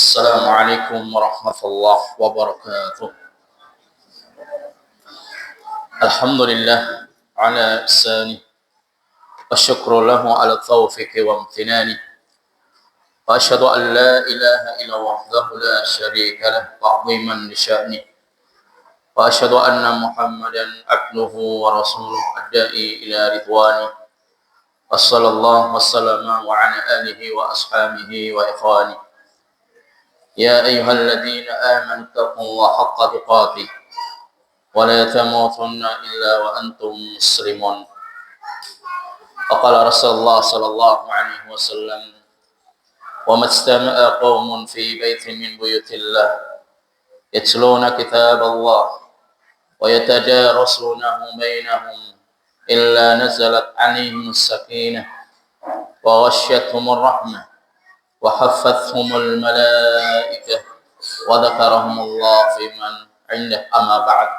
Assalamualaikum warahmatullahi wabarakatuh. Alhamdulillah ala ihsani wa syukru lahu ala taufiqi wa amtinani wa asyhadu an la ilaha illa wahdahu la syarika lah ta'ziman li sya'ni wa asyhadu anna Muhammadan abduhu wa rasuluh ad-da'i ila ridwani wa sallallahu wa sallama wa ala alihi wa ashabihi wa ikhwani. يا أيها الذين آمنوا اتقوا الله حق تقاته ولا تموتن إلا وأنتم مسلمون. وقال رسول الله صلى الله عليه وسلم وما اجتمع قوم في بيت من بيوت الله يتلون كتاب الله ويتدارسونه بينهم إلا نزلت عليهم السكينة وغشيتهم الرحمة وحفتهم الملائكة وذكرهم الله في من عنده. أما بعد.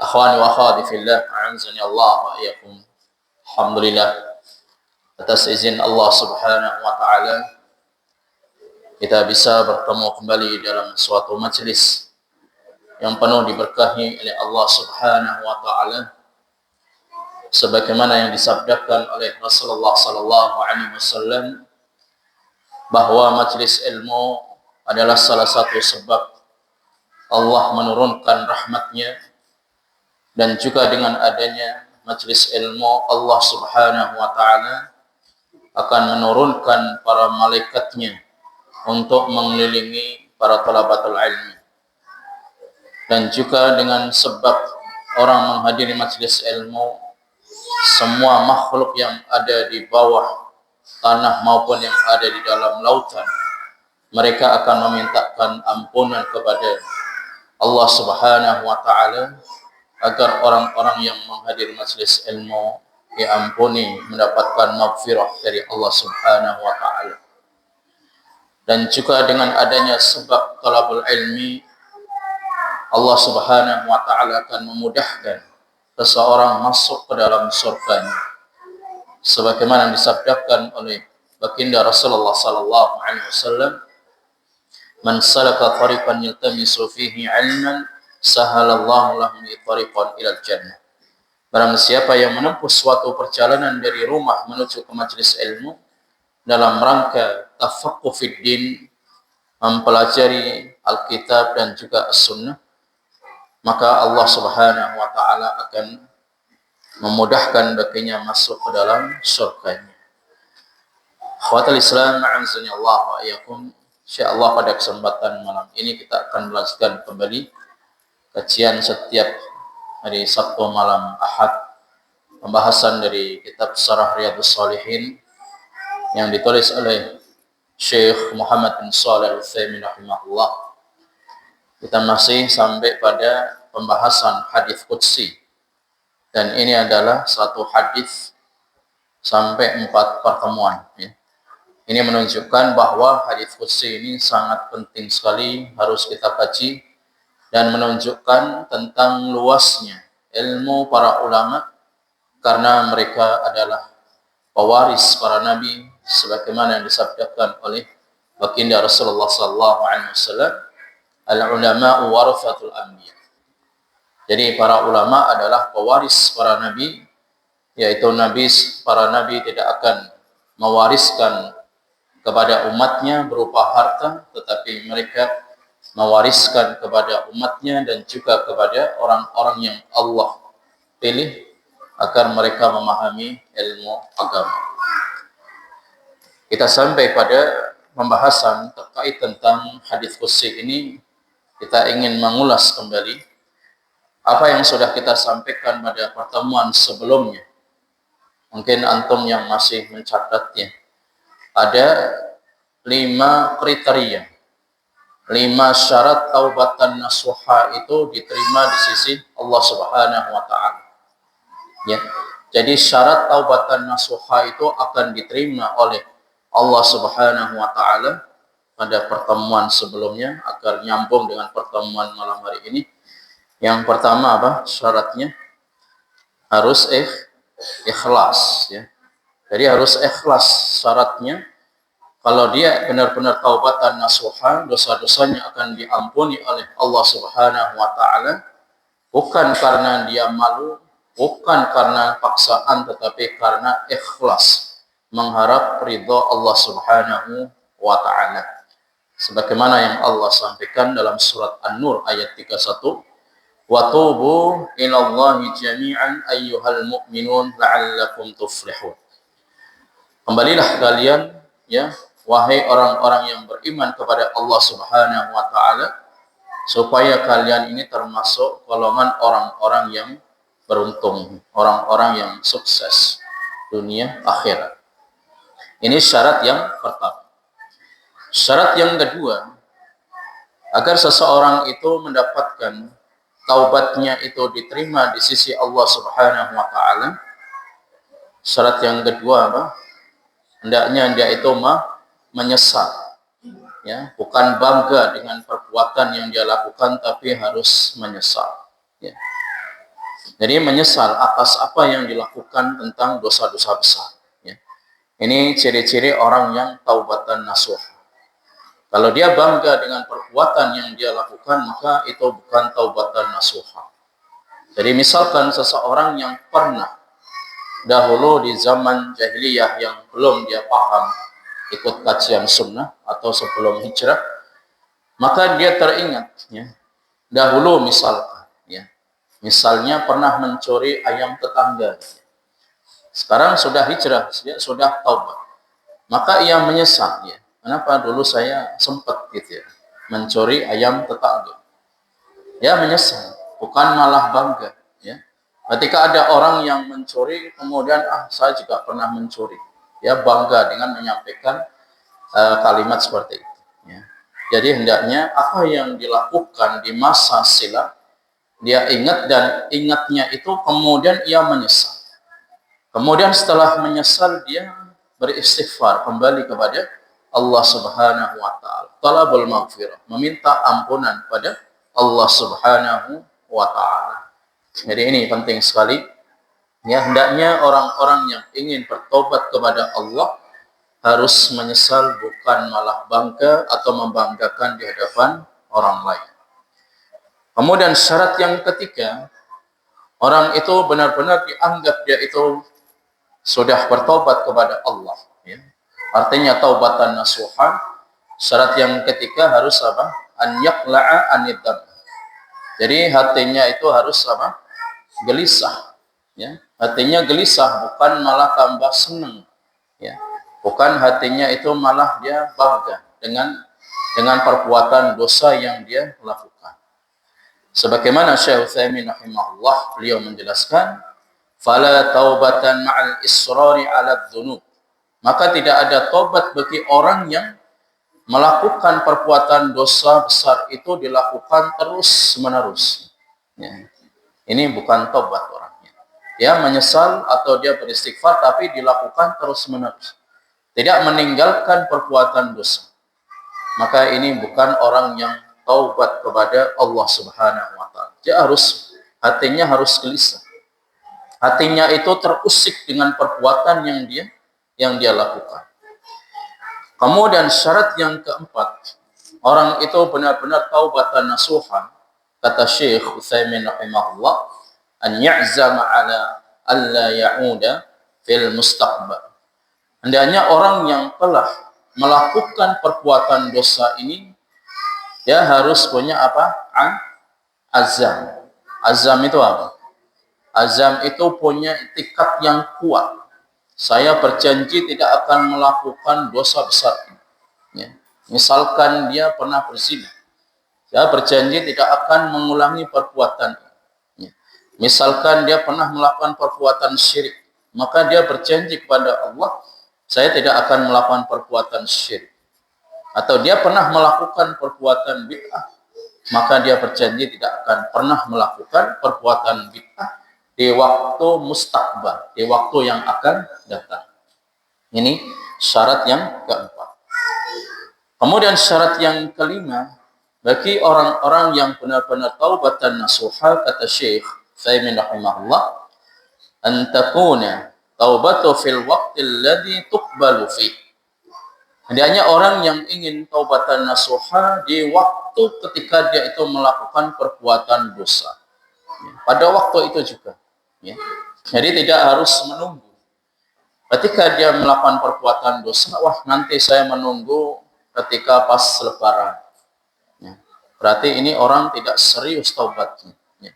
Akhwani wa akhwati fillah, a'azzani Allah wa iyyakum. Alhamdulillah, atas izin Allah Subhanahu wa taala kita bisa bertemu kembali dalam suatu majelis yang penuh diberkahi oleh Allah Subhanahu wa taala, sebagaimana yang disabdakan oleh Rasulullah sallallahu alaihi wasallam bahwa majelis ilmu adalah salah satu sebab Allah menurunkan rahmatnya, dan juga dengan adanya majelis ilmu Allah Subhanahu wa taala akan menurunkan para malaikatnya untuk mengelilingi para thalabatul ilmi. Dan juga dengan sebab orang menghadiri majelis ilmu, semua makhluk yang ada di bawah tanah maupun yang ada di dalam lautan, mereka akan memintakan ampunan kepada Allah Subhanahu wa taala agar orang-orang yang menghadiri majelis ilmu diampuni, mendapatkan maghfirah dari Allah Subhanahu wa taala. Dan juga dengan adanya sebab talabul ilmi, Allah Subhanahu wa taala akan memudahkan seseorang masuk ke dalam surganya, sebagaimana disabdakan oleh baginda Rasulullah sallallahu alaihi wasallam, "Man salaka tariqan yaltamisu fihi 'ilman, sahalallahu lahu tariqan ilal jannah." Barang siapa yang menempuh suatu perjalanan dari rumah menuju ke majelis ilmu dalam rangka tafaqquh fid din, mempelajari Alkitab dan juga As-Sunnah, maka Allah Subhanahu wa taala akan memudahkan baginya masuk ke dalam surganya. Khawatul Islam, a'azzani Allah wa iyyakum. Insyaallah pada kesempatan malam ini kita akan melanjutkan kembali kajian setiap hari Sabtu malam Ahad, pembahasan dari kitab Syarah Riyadhus Shalihin yang ditulis oleh Syekh Muhammad bin Shalih Al-Utsaimin rahimahullah. Kita masih sampai pada pembahasan hadis qudsi. Dan ini adalah satu hadis sampai 4 pertemuan. Ya. Ini menunjukkan bahwa hadis qudsi ini sangat penting sekali, harus kita kaji, dan menunjukkan tentang luasnya ilmu para ulama, karena mereka adalah pewaris para nabi, sebagaimana yang disabdakan oleh baginda Rasulullah sallallahu alaihi wasallam, al-ulama'u warathatul anbiya. Jadi para ulama adalah pewaris para nabi, yaitu para nabi tidak akan mewariskan kepada umatnya berupa harta, tetapi mereka mewariskan kepada umatnya dan juga kepada orang-orang yang Allah pilih agar mereka memahami ilmu agama. Kita sampai pada pembahasan terkait tentang hadis qudsi ini. Kita ingin mengulas kembali apa yang sudah kita sampaikan pada pertemuan sebelumnya. Mungkin antum yang masih mencatatnya. Ada 5 kriteria, 5 syarat taubatan nasuha itu diterima di sisi Allah Subhanahu wa taala. Ya. Jadi syarat taubatan nasuha itu akan diterima oleh Allah Subhanahu wa taala pada pertemuan sebelumnya, agar nyambung dengan pertemuan malam hari ini. Yang pertama apa syaratnya? Harus ikhlas, ya. Jadi harus ikhlas syaratnya, Kalau dia benar-benar taubatan nasuha, dosa-dosanya akan diampuni oleh Allah Subhanahu wa taala, bukan karena dia malu, bukan karena paksaan, tetapi karena ikhlas mengharap ridha Allah Subhanahu wa taala. Sebagaimana yang Allah sampaikan dalam surat An-Nur ayat 31, "Wa tubu ilallahi jami'an ayyuhal mu'minun la'allakum tuflihun." Kembalilah kalian, ya, wahai orang-orang yang beriman kepada Allah Subhanahu wa taala, supaya kalian ini termasuk golongan orang-orang yang beruntung, orang-orang yang sukses dunia akhirat. Ini syarat yang pertama. Syarat yang kedua, agar seseorang itu mendapatkan taubatnya itu diterima di sisi Allah Subhanahu wa taala. Syarat yang kedua apa? Hendaknya dia itu menyesal, ya, bukan bangga dengan perbuatan yang dia lakukan, tapi harus menyesal, ya. Jadi menyesal atas apa yang dilakukan tentang dosa-dosa besar, ya. Ini ciri-ciri orang yang taubatan nasuh. Kalau dia bangga dengan perbuatan yang dia lakukan, maka itu bukan taubatan nasuh. Jadi misalkan seseorang yang pernah dahulu di zaman jahiliyah yang belum dia paham ikut kajian sunnah atau sebelum hijrah, maka dia teringat, ya, dahulu misalkan, ya, misalnya pernah mencuri ayam tetangga. Sekarang sudah hijrah, dia sudah taubat, maka ia menyesal, ya, kenapa dulu saya sempat gitu, ya, mencuri ayam tetangga. Ya menyesal, bukan malah bangga, ya. Ketika ada orang yang mencuri, kemudian saya juga pernah mencuri, ya, bangga dengan menyampaikan kalimat seperti itu, ya. Jadi hendaknya apa yang dilakukan di masa silam dia ingat, dan ingatnya itu kemudian ia menyesal. Kemudian setelah menyesal dia beristighfar kembali kepada Allah Subhanahu wa taala. Talabul maghfirah, meminta ampunan pada Allah Subhanahu wa taala. Jadi ini penting sekali, ya, hendaknya orang-orang yang ingin bertobat kepada Allah harus menyesal, bukan malah bangga atau membanggakan di hadapan orang lain. Kemudian syarat yang ketiga, orang itu benar-benar dianggap dia itu sudah bertobat kepada Allah, ya. Artinya taubatan nasuha. Syarat yang ketiga harus apa? An yaqla'a anidam. Jadi hatinya itu harus apa? Gelisah, ya. Hatinya gelisah, bukan malah tambah senang, ya. Bukan hatinya itu malah dia bangga dengan perbuatan dosa yang dia lakukan. Sebagaimana Syekh Utsaimin rahimahullah, beliau menjelaskan, fala taubatan ma'al israri 'ala dzunub. Maka tidak ada taubat bagi orang yang melakukan perbuatan dosa besar itu dilakukan terus-menerus, ya. Ini bukan taubat orangnya. Dia menyesal atau dia beristighfar, tapi dilakukan terus-menerus, tidak meninggalkan perbuatan dosa. Maka ini bukan orang yang taubat kepada Allah Subhanahu wa taala. Dia harus, hatinya harus gelisah. Hatinya itu terusik dengan perbuatan yang dia lakukan. Kemudian syarat yang keempat, orang itu benar-benar taubatan nasuha, kata Syekh Utsaimin rahimahullah, an ya'zama ala alla ya'uda fil mustaqbal. Hendaknya orang yang telah melakukan perbuatan dosa ini, dia harus punya apa? Azam. Azam itu apa? Azam itu punya tekad yang kuat. Saya berjanji tidak akan melakukan dosa besar ini, ya. Misalkan dia pernah berzina, saya berjanji tidak akan mengulangi perbuatan ini, ya. Misalkan dia pernah melakukan perbuatan syirik, maka dia berjanji kepada Allah, saya tidak akan melakukan perbuatan syirik. Atau dia pernah melakukan perbuatan bid'ah, maka dia berjanji tidak akan pernah melakukan perbuatan bid'ah di waktu mustaqbal, di waktu yang akan datang. Ini syarat yang keempat. Kemudian syarat yang kelima, bagi orang-orang yang benar-benar taubatan nasuha, kata Syekh Utsaimin rahimahullah, an takuna taubatu fil waqti alladhi tuqbalu fi. Hendaknya orang yang ingin taubatan nasuha di waktu ketika dia itu melakukan perbuatan dosa. Pada waktu itu juga. Ya. Jadi tidak harus menunggu. Ketika dia melakukan perbuatan dosa, wah nanti saya menunggu ketika pas lebaran. Ya. Berarti ini orang tidak serius taubatnya. Ya.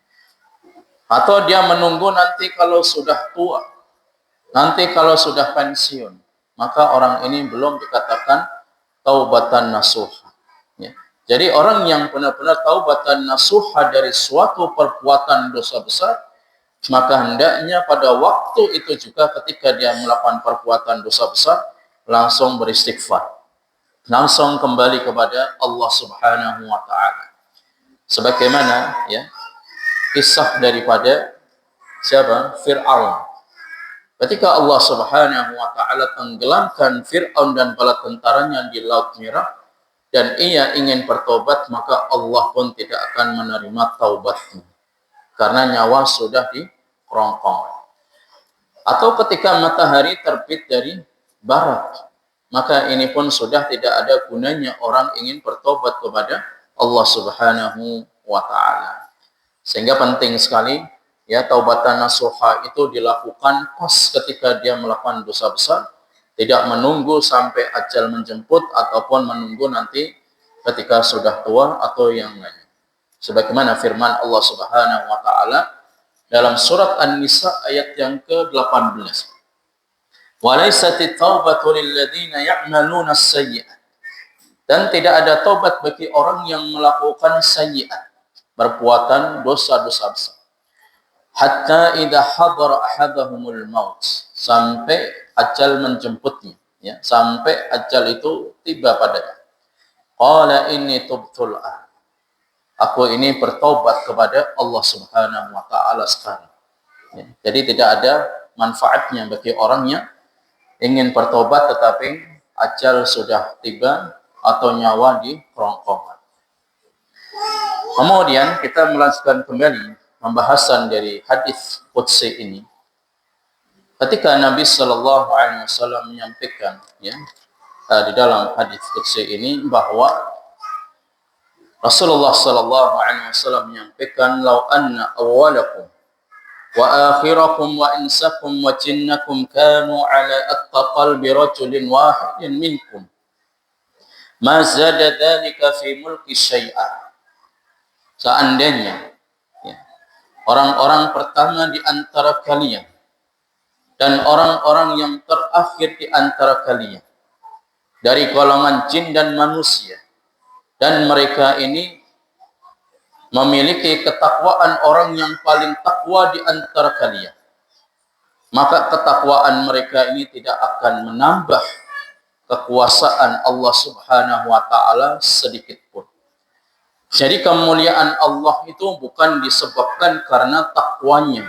Atau dia menunggu nanti kalau sudah tua, nanti kalau sudah pensiun, maka orang ini belum dikatakan taubatan nasuha. Ya. Jadi orang yang benar-benar taubatan nasuha dari suatu perbuatan dosa besar, maka hendaknya pada waktu itu juga ketika dia melakukan perbuatan dosa besar, langsung beristighfar. Langsung kembali kepada Allah Subhanahu wa taala. Sebagaimana ya kisah daripada siapa? Fir'aun. Ketika Allah Subhanahu wa taala tenggelamkan Fir'aun dan bala tentaranya di Laut Merah dan ia ingin bertobat, maka Allah pun tidak akan menerima taubatnya karena nyawa sudah kerongkong. Atau ketika matahari terbit dari barat, maka ini pun sudah tidak ada gunanya orang ingin bertobat kepada Allah Subhanahu wa taala. Sehingga penting sekali ya taubatan nasuha itu dilakukan pas ketika dia melakukan dosa besar, tidak menunggu sampai ajal menjemput ataupun menunggu nanti ketika sudah tua atau yang lain. Sebagaimana firman Allah Subhanahu wa taala dalam surat An-Nisa ayat yang ke-18. Walaisatit taubatu lil ladzina ya'maluna as-sayyi'at. Dan tidak ada taubat bagi orang yang melakukan sayyi'at, perbuatan dosa-dosa besar. Hatta idza hadara ahadahumul maut, sampai ajal menjemputnya, ya, sampai ajal itu tiba padanya. Qala inni tubtul an. Aku ini bertobat kepada Allah Subhanahu wa taala sekarang. Ya, jadi tidak ada manfaatnya bagi orang yang ingin bertobat tetapi ajal sudah tiba atau nyawa di kerongkongan. Kemudian kita melanjutkan kembali pembahasan dari hadis qudsi ini. Ketika Nabi Shallallahu Alaihi Wasallam menyampaikan ya di dalam hadis qudsi ini bahwa Rasulullah Sallallahu Alaihi Wasallam menyampaikan, "Lau anna awwalakum wa akhirakum wa insakum wa jinnakum kanu ala atqa qalbi rajulin wahidin minkum, ma zada dzalika fi mulki syai'a." Seandainya ya, orang-orang pertama di antara kalian dan orang-orang yang terakhir di antara kalian dari golongan jin dan manusia, dan mereka ini memiliki ketakwaan orang yang paling takwa di antara kalian, maka ketakwaan mereka ini tidak akan menambah kekuasaan Allah Subhanahu wa taala sedikit pun. Jadi kemuliaan Allah itu bukan disebabkan karena takwanya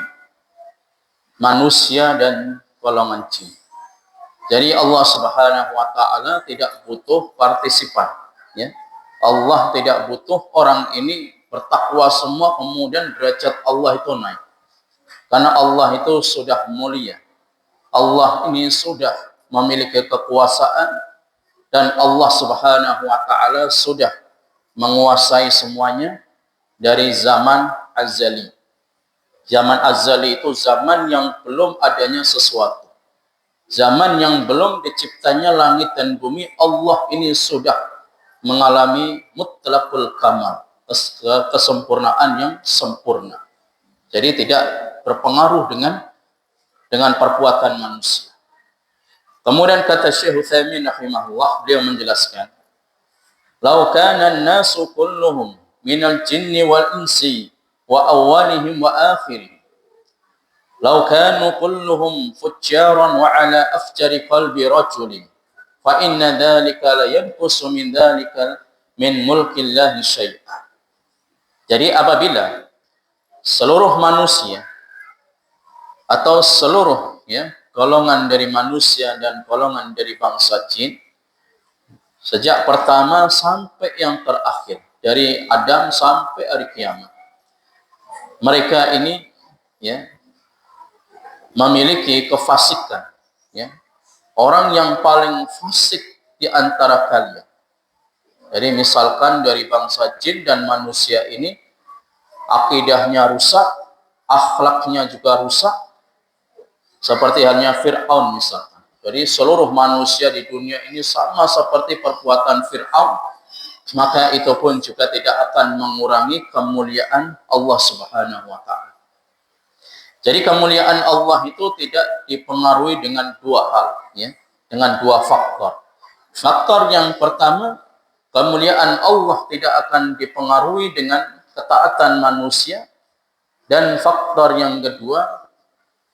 manusia dan golongan jin. Jadi Allah Subhanahu wa taala tidak butuh partisipan, ya. Allah tidak butuh orang ini bertakwa semua kemudian derajat Allah itu naik. Karena Allah itu sudah mulia. Allah ini sudah memiliki kekuasaan dan Allah Subhanahu wa taala sudah menguasai semuanya dari zaman azali. Zaman azali itu zaman yang belum adanya sesuatu. Zaman yang belum diciptanya langit dan bumi, Allah ini sudah mengalami mutlaqul kamal, kesempurnaan yang sempurna. Jadi tidak berpengaruh dengan perbuatan manusia. Kemudian kata Syekh Utsaimin rahimahullah, beliau menjelaskan, "Lau kana an-nasu kulluhum minal jinni wal insi wa awwalihim wa akhirihim, lau kanu kulluhum fujjaran wa ala afjari qalbi rajulin, fa inna dzalika la yanqusu min dzalika min mulkillahi syai'an." Jadi apabila seluruh manusia atau seluruh ya golongan dari manusia dan golongan dari bangsa jin, sejak pertama sampai yang terakhir, dari Adam sampai hari kiamat, mereka ini ya memiliki kefasikan, ya. Orang yang paling fasik di antara kalian. Jadi misalkan dari bangsa jin dan manusia ini akidahnya rusak, akhlaknya juga rusak, seperti halnya Fir'aun misalkan. Jadi seluruh manusia di dunia ini sama seperti perbuatan Fir'aun, maka itu pun juga tidak akan mengurangi kemuliaan Allah Subhanahu wa taala. Jadi kemuliaan Allah itu tidak dipengaruhi dengan dua hal, ya, dengan dua faktor. Faktor yang pertama, kemuliaan Allah tidak akan dipengaruhi dengan ketaatan manusia, dan faktor yang kedua,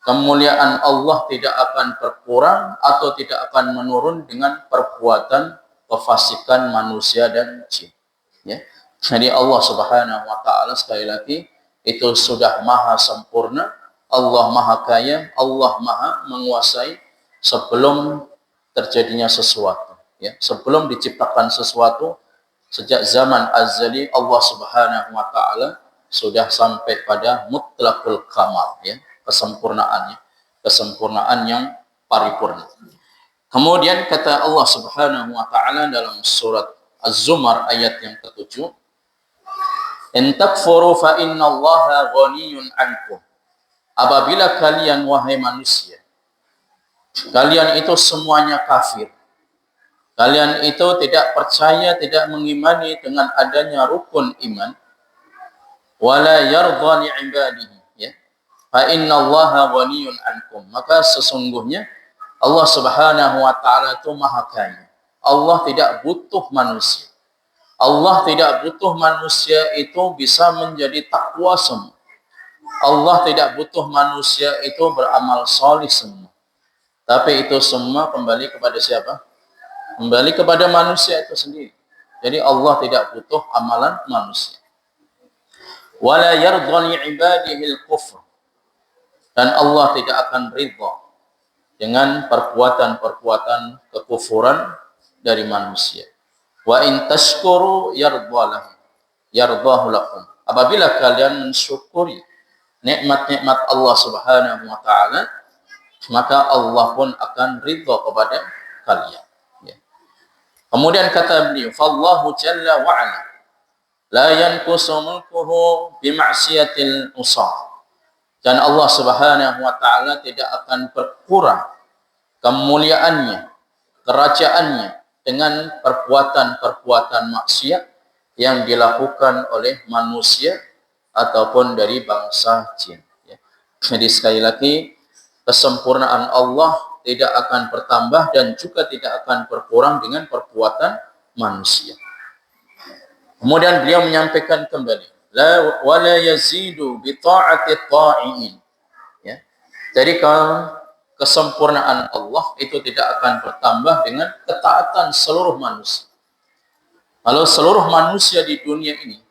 kemuliaan Allah tidak akan berkurang atau tidak akan menurun dengan perbuatan kefasikan manusia dan jin. Ya. Jadi Allah Subhanahu wa taala sekali lagi itu sudah maha sempurna, Allah maha kaya, Allah maha menguasai sebelum terjadinya sesuatu. Ya, sebelum diciptakan sesuatu, sejak zaman azali Allah Subhanahu wa taala sudah sampai pada mutlaqul kamal, ya, kesempurnaan yang paripurna. Kemudian kata Allah Subhanahu wa taala dalam surat Az-Zumar ayat yang ke-7, "In takfuru fa innallaha ghaniyun 'ankum." Apabila kalian wahai manusia, kalian itu semuanya kafir, kalian itu tidak percaya, tidak mengimani dengan adanya rukun iman, wala yardha li ibadihi, ya, fa innallaha ghaniyun ankum, maka sesungguhnya Allah Subhanahu wa taala itu maha kaya. Allah tidak butuh manusia. Allah tidak butuh manusia itu bisa menjadi takwa semua. Allah tidak butuh manusia itu beramal solih semua. Tapi itu semua kembali kepada siapa? Kembali kepada manusia itu sendiri. Jadi Allah tidak butuh amalan manusia. Wala yardha li ibadihi al-kufr. Dan Allah tidak akan ridha dengan perbuatan-perbuatan kekufuran dari manusia. Wa in tashkuru yardahu lakum. Apabila kalian mensyukuri nikmat-nikmat Allah Subhanahu wa taala, maka Allah pun akan ridha kepada kalian. Ya. Kemudian kata beliau, "Fallahu jalla wa ala la yanqusu mulkuhu bi ma'siyatil usah." Dan Allah Subhanahu wa taala tidak akan berkurang kemuliaannya, kerajaannya dengan perbuatan-perbuatan maksiat yang dilakukan oleh manusia ataupun dari bangsa jin. Ya. Jadi sekali lagi, kesempurnaan Allah tidak akan bertambah dan juga tidak akan berkurang dengan perbuatan manusia. Kemudian beliau menyampaikan kembali, la wala yazidu bi ta'ati ta'iin. Ya. Jadi kalau kesempurnaan Allah itu tidak akan bertambah dengan ketaatan seluruh manusia. Kalau seluruh manusia di dunia ini,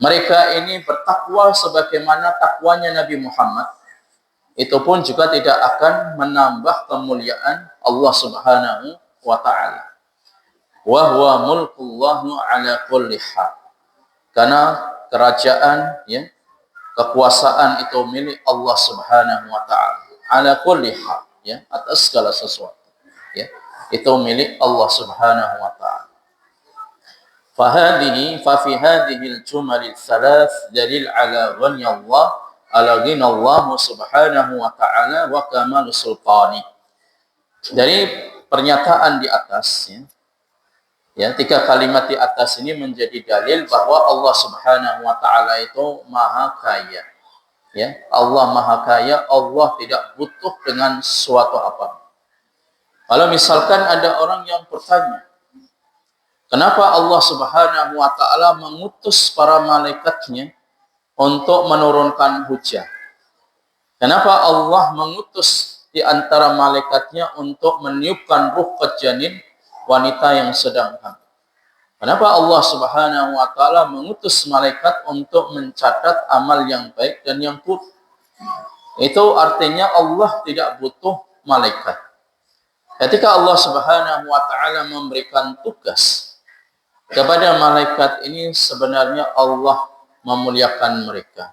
mereka ini bertakwa sebagaimana takwanya Nabi Muhammad, itu pun juga tidak akan menambah kemuliaan Allah Subhanahu wa ta'ala. Wa huwa mulkullahu ala kulli hal. Karena kerajaan, ya, kekuasaan itu milik Allah Subhanahu wa ta'ala. Ala kulli hal, ya, atas segala sesuatu, ya, itu milik Allah Subhanahu wa ta'ala. Fa fi hadhihi al-jumal al-thalath dalil ala ghani Allah, ala ghina Allah Subhanahu wa ta'ala wa kamal sultani. Dari pernyataan di atas, ya, tiga kalimat di atas ini menjadi dalil bahwa Allah Subhanahu wa ta'ala itu maha kaya. Ya, Allah maha kaya, Allah tidak butuh dengan suatu apa. Kalau misalkan ada orang yang bertanya, kenapa Allah Subhanahu wa ta'ala mengutus para malaikatnya untuk menurunkan hujan? Kenapa Allah mengutus di antara malaikatnya untuk meniupkan ruh ke janin wanita yang sedang hamil? Kenapa Allah Subhanahu wa ta'ala mengutus malaikat untuk mencatat amal yang baik dan yang buruk? Itu artinya Allah tidak butuh malaikat. Ketika Allah Subhanahu wa ta'ala memberikan tugas kepada malaikat ini, sebenarnya Allah memuliakan mereka.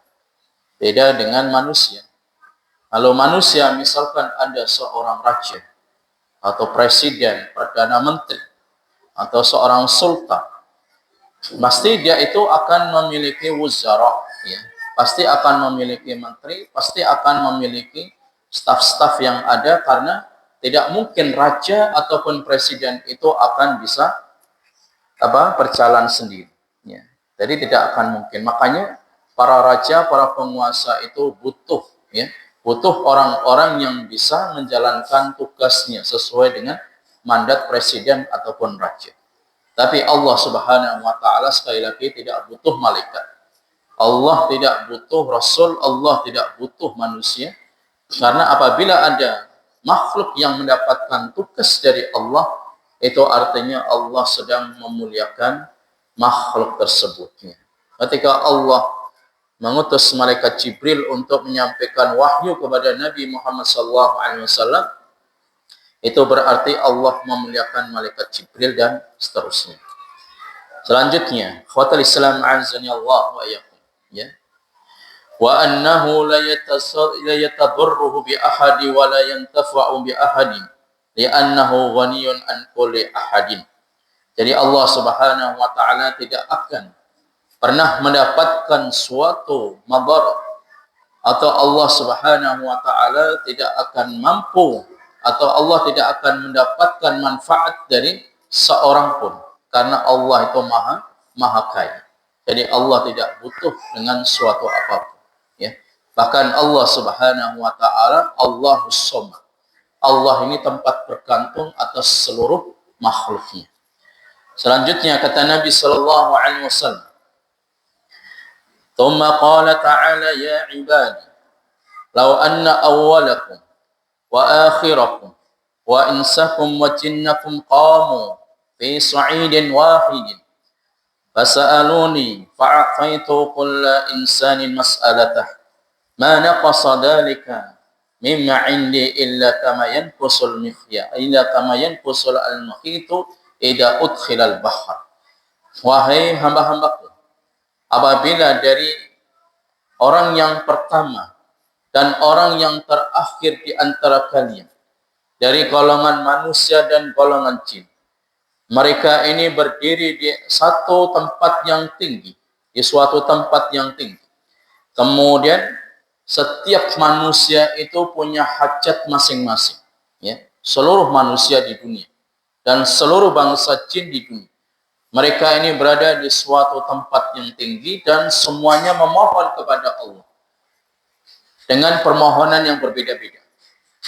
Beda dengan manusia. Kalau manusia misalkan ada seorang raja, atau presiden, perdana menteri, atau seorang sultan, pasti dia itu akan memiliki wuzara, ya. Pasti akan memiliki menteri, pasti akan memiliki staf-staf yang ada, karena tidak mungkin raja ataupun presiden itu akan bisa berjalan sendiri. Ya. Jadi tidak akan mungkin. Makanya para raja, para penguasa itu butuh, ya, butuh orang-orang yang bisa menjalankan tugasnya sesuai dengan mandat presiden ataupun raja. Tapi Allah Subhanahu wa taala sekali lagi tidak butuh malaikat. Allah tidak butuh rasul, Allah tidak butuh manusia. Karena apabila ada makhluk yang mendapatkan tugas dari Allah, itu artinya Allah sedang memuliakan makhluk tersebutnya. Ketika Allah mengutus malaikat Jibril untuk menyampaikan wahyu kepada Nabi Muhammad SAW, itu berarti Allah memuliakan malaikat Jibril dan seterusnya. Selanjutnya, khawatul Islam azani Allah wa iyyakum, ya. Wa annahu la yatadurruhu bi ahadi wa la yantafa'u bi ahadin li'annahu ghaniyun an kulli ahadin. Jadi Allah Subhanahu wa taala tidak akan pernah mendapatkan suatu madarat, atau Allah Subhanahu wa taala tidak akan mampu, atau Allah tidak akan mendapatkan manfaat dari seorang pun, karena Allah itu maha kaya. Jadi Allah tidak butuh dengan suatu apapun, ya. Bahkan Allah Subhanahu wa taala Allahus Samad. Allah ini tempat bergantung atas seluruh makhluknya. Selanjutnya kata Nabi sallallahu alaihi wasallam, "Tsumma qala ta'ala ya 'ibadi, law anna awwalakum wa akhirakum wa insakum wa jinnakum qamu fi sa'idin wahidin fasa'aluni fa'ataitu kulla insanin mas'alatah ma naqasa dhalika mimma 'indi illa kama yanqusul mikhya illa kama yanqusul al-makhitu idza udkhilal bahr." Wahai hamba-hambaku, apabila dari orang yang pertama dan orang yang terakhir di antara kalian, dari golongan manusia dan golongan jin, mereka ini berdiri di satu tempat yang tinggi, di suatu tempat yang tinggi. Kemudian setiap manusia itu punya hajat masing-masing, ya. Seluruh manusia di dunia dan seluruh bangsa jin di dunia, mereka ini berada di suatu tempat yang tinggi dan semuanya memohon kepada Allah dengan permohonan yang berbeda-beda.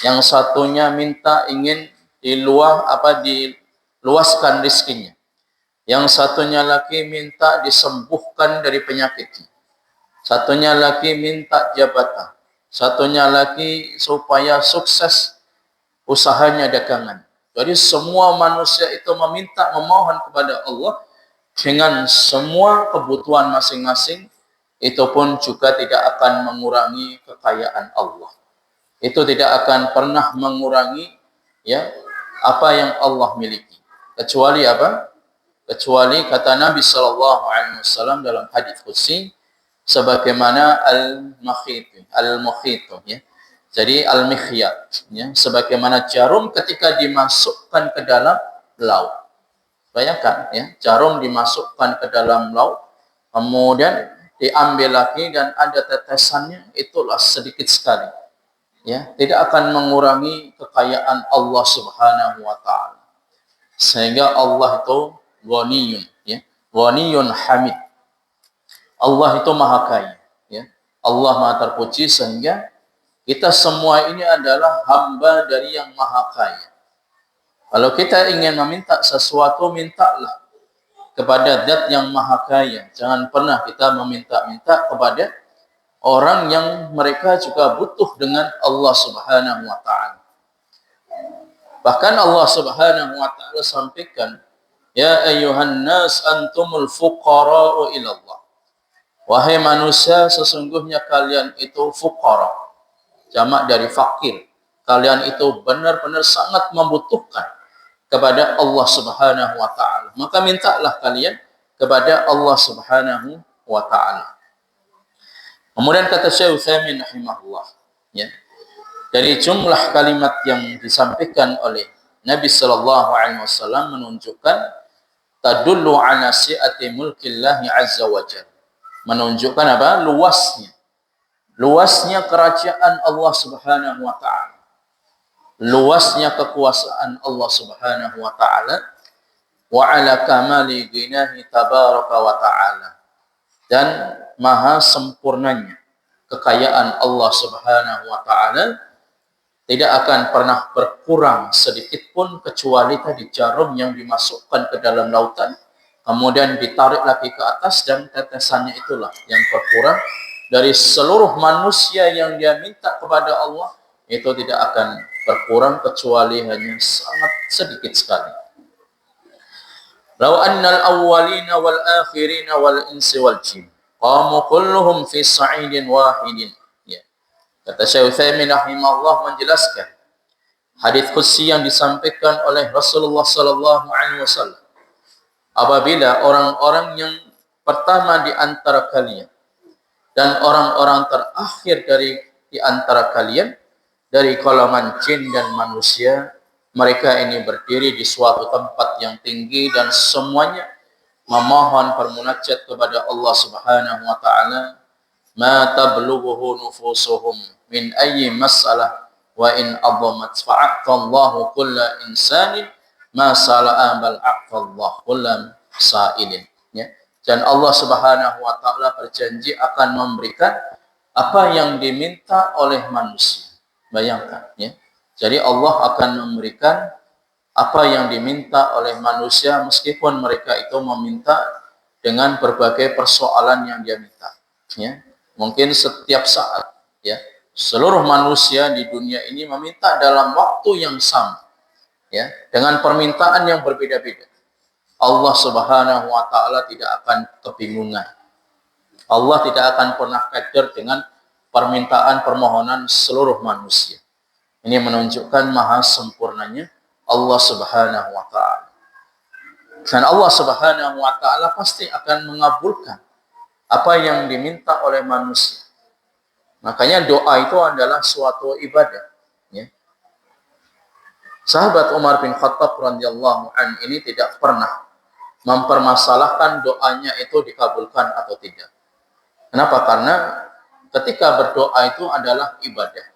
Yang satunya minta ingin diluaskan rizkinya. Yang satunya lagi minta disembuhkan dari penyakitnya. Satunya lagi minta jabatan. Satunya lagi supaya sukses usahanya dagangan. Jadi semua manusia itu memohon kepada Allah dengan semua kebutuhan masing-masing. Itu pun juga tidak akan mengurangi kekayaan Allah. Itu tidak akan pernah mengurangi, ya, apa yang Allah miliki. Kecuali apa? Kecuali kata Nabi sallallahu alaihi wasallam dalam hadis qudsi, sebagaimana al-mukhit, ya. Jadi al-mikhyat, ya, sebagaimana jarum ketika dimasukkan ke dalam laut. Bayangkan, ya, jarum dimasukkan ke dalam laut, kemudian diambil lagi dan ada tetesannya, itulah sedikit sekali, ya, tidak akan mengurangi kekayaan Allah Subhanahu wa taala. Sehingga Allah itu ghaniyun, ya, ghaniyun hamid. Allah itu maha kaya, ya. Allah maha terpuji, sehingga kita semua ini adalah hamba dari yang maha kaya. Kalau kita ingin meminta sesuatu, mintalah kepada Zat yang maha kaya. Jangan pernah kita meminta-minta kepada orang yang mereka juga butuh dengan Allah Subhanahu wa taala. Bahkan Allah Subhanahu wa taala sampaikan, "Ya ayyuhan nas antumul fuqara'u ila Allah." Wahai manusia, sesungguhnya kalian itu fuqara. Jamak dari fakir. Kalian itu benar-benar sangat membutuhkan kepada Allah Subhanahu wa taala. Maka mintalah kalian kepada Allah Subhanahu wa taala. Kemudian kata Syekh Utsaimin rahimahullah, ya, dari jumlah kalimat yang disampaikan oleh Nabi sallallahu alaihi wasallam menunjukkan tadullu ala si'ati mulkillahi azza wa jalla. Menunjukkan apa? Luasnya kerajaan Allah Subhanahu wa taala. Luasnya kekuasaan Allah Subhanahu wa taala wa ala kamali ghinahi tabaraka wa taala. Dan maha sempurnanya kekayaan Allah Subhanahu wa taala tidak akan pernah berkurang sedikit pun kecuali tadi jarum yang dimasukkan ke dalam lautan kemudian ditarik lagi ke atas dan tetesannya itulah yang berkurang dari seluruh manusia yang dia minta kepada Allah itu tidak akan berkurang kecuali hanya sangat sedikit sekali. Law annal awwalina wal akhirina wal insi wal jin qamu kulluhum fi sa'idin wahidin. Ya. Kata Syekh Utsaimin rahimahullah menjelaskan hadis qudsi yang disampaikan oleh Rasulullah sallallahu alaihi wasallam. Apabila orang-orang yang pertama di antara kalian dan orang-orang terakhir di antara kalian dari kalangan jin dan manusia, mereka ini berdiri di suatu tempat yang tinggi dan semuanya memohon permunajat kepada Allah Subhanahu wa taala, ma tablughu nufusuhum min ayyi mas'alah wa in adhamat fa'atallahu kulla insanin ma sala'a bal aqallahu kullam sa'ilin. Ya. Dan Allah Subhanahu wa taala berjanji akan memberikan apa yang diminta oleh manusia. Bayangkan, ya. Jadi Allah akan memberikan apa yang diminta oleh manusia meskipun mereka itu meminta dengan berbagai persoalan yang dia minta, ya. Mungkin setiap saat, ya, seluruh manusia di dunia ini meminta dalam waktu yang sama, ya, dengan permintaan yang berbeda-beda. Allah Subhanahu wa taala tidak akan kebingungan. Allah tidak akan pernah keder dengan permintaan permohonan seluruh manusia. Ini menunjukkan maha sempurnanya Allah Subhanahu wa taala. Dan Allah Subhanahu wa taala pasti akan mengabulkan apa yang diminta oleh manusia. Makanya doa itu adalah suatu ibadah, ya. Sahabat Umar bin Khattab radhiyallahu an ini tidak pernah mempermasalahkan doanya itu dikabulkan atau tidak. Kenapa? Karena ketika berdoa itu adalah ibadah.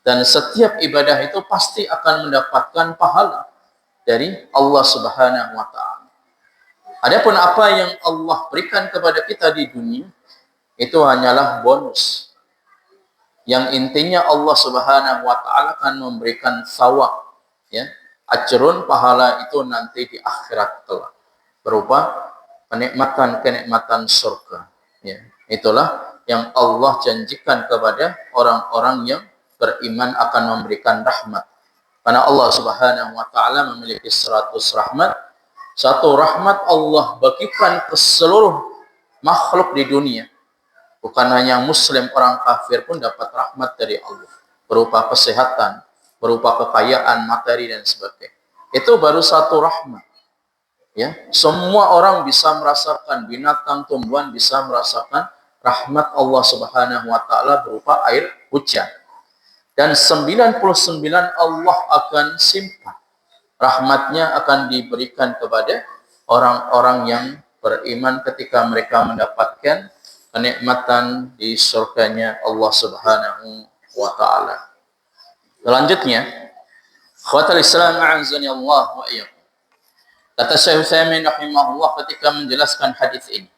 Dan setiap ibadah itu pasti akan mendapatkan pahala dari Allah Subhanahu wa taala. Adapun apa yang Allah berikan kepada kita di dunia itu hanyalah bonus. Yang intinya Allah Subhanahu wa taala akan memberikan thawab, ya. Ajrun, pahala itu nanti di akhirat kelak berupa kenikmatan surga, ya. Itulah yang Allah janjikan kepada orang-orang yang beriman akan memberikan rahmat. Karena Allah Subhanahu wa taala memiliki 100 rahmat. Satu rahmat Allah bagikan ke seluruh makhluk di dunia. Bukan hanya muslim, orang kafir pun dapat rahmat dari Allah berupa kesehatan, berupa kekayaan materi dan sebagainya. Itu baru satu rahmat. Ya, semua orang bisa merasakan, binatang, tumbuhan bisa merasakan rahmat Allah Subhanahu wa taala berupa air hujan. Dan 99 Allah akan simpan. Rahmatnya akan diberikan kepada orang-orang yang beriman ketika mereka mendapatkan kenikmatan di surganya Allah Subhanahu wa taala. Selanjutnya, khawatul Islam a'azzani Allah wa iyyakum. Kata Syekh Utsaimin rahimahullah ketika menjelaskan hadis ini,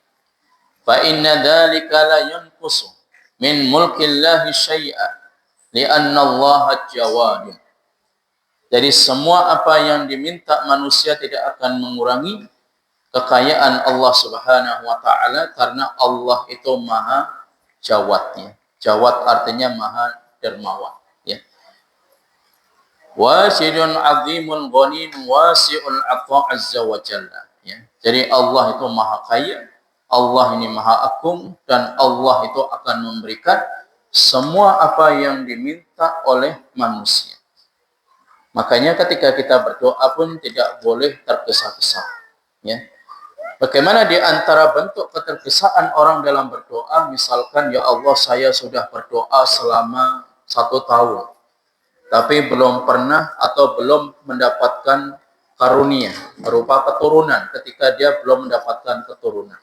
fa inna dzalika la yanqusu min mulkillahi syai'a li'anna Allah jawadun. Jadi semua apa yang diminta manusia tidak akan mengurangi kekayaan Allah Subhanahu wa taala karena Allah itu maha jawadnya. Jawad artinya maha dermawan, ya. Wasidun azimul ghanin wasi'ul 'ata azza wa jalla, ya. Jadi Allah itu maha kaya, Allah ini maha agung, dan Allah itu akan memberikan semua apa yang diminta oleh manusia. Makanya ketika kita berdoa pun tidak boleh tergesa-gesa, ya. Bagaimana di antara bentuk ketergesaan orang dalam berdoa, misalkan, ya Allah saya sudah berdoa selama 1 tahun, tapi belum pernah atau belum mendapatkan karunia berupa keturunan ketika dia belum mendapatkan keturunan.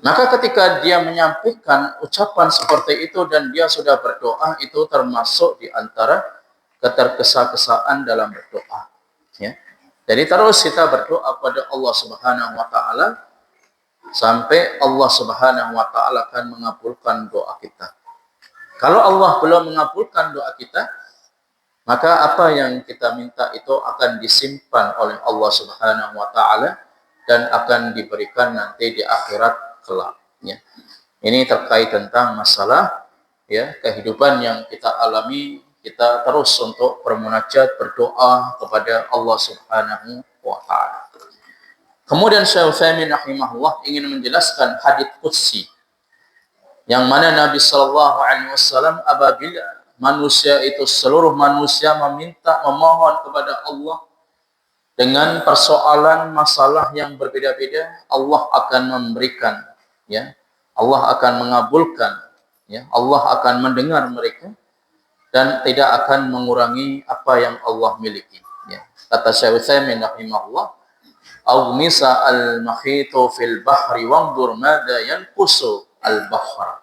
Maka ketika dia menyampaikan ucapan seperti itu dan dia sudah berdoa, itu termasuk di antara ketergesa-gesaan dalam berdoa. Ya. Jadi terus kita berdoa pada Allah Subhanahu wa taala sampai Allah Subhanahu wa taala akan mengabulkan doa kita. Kalau Allah belum mengabulkan doa kita, maka apa yang kita minta itu akan disimpan oleh Allah Subhanahu wa taala dan akan diberikan nanti di akhirat kelak. Ya. Ini terkait tentang masalah ya kehidupan yang kita alami, kita terus untuk bermunajat, berdoa kepada Allah Subhanahu wa taala. Kemudian Syekh Utsaimin rahimahullah ingin menjelaskan hadits qudsi yang mana Nabi sallallahu alaihi wasallam apabila manusia itu seluruh manusia memohon kepada Allah dengan persoalan masalah yang berbeda-beda, Allah akan memberikan, ya, Allah akan mengabulkan, ya, Allah akan mendengar mereka dan tidak akan mengurangi apa yang Allah miliki. Ya. Kata Syekh Utsaimin rahimahullah, "Aghmisa al-makhitu fil bahri wanzur madza yanqusu al-bahr."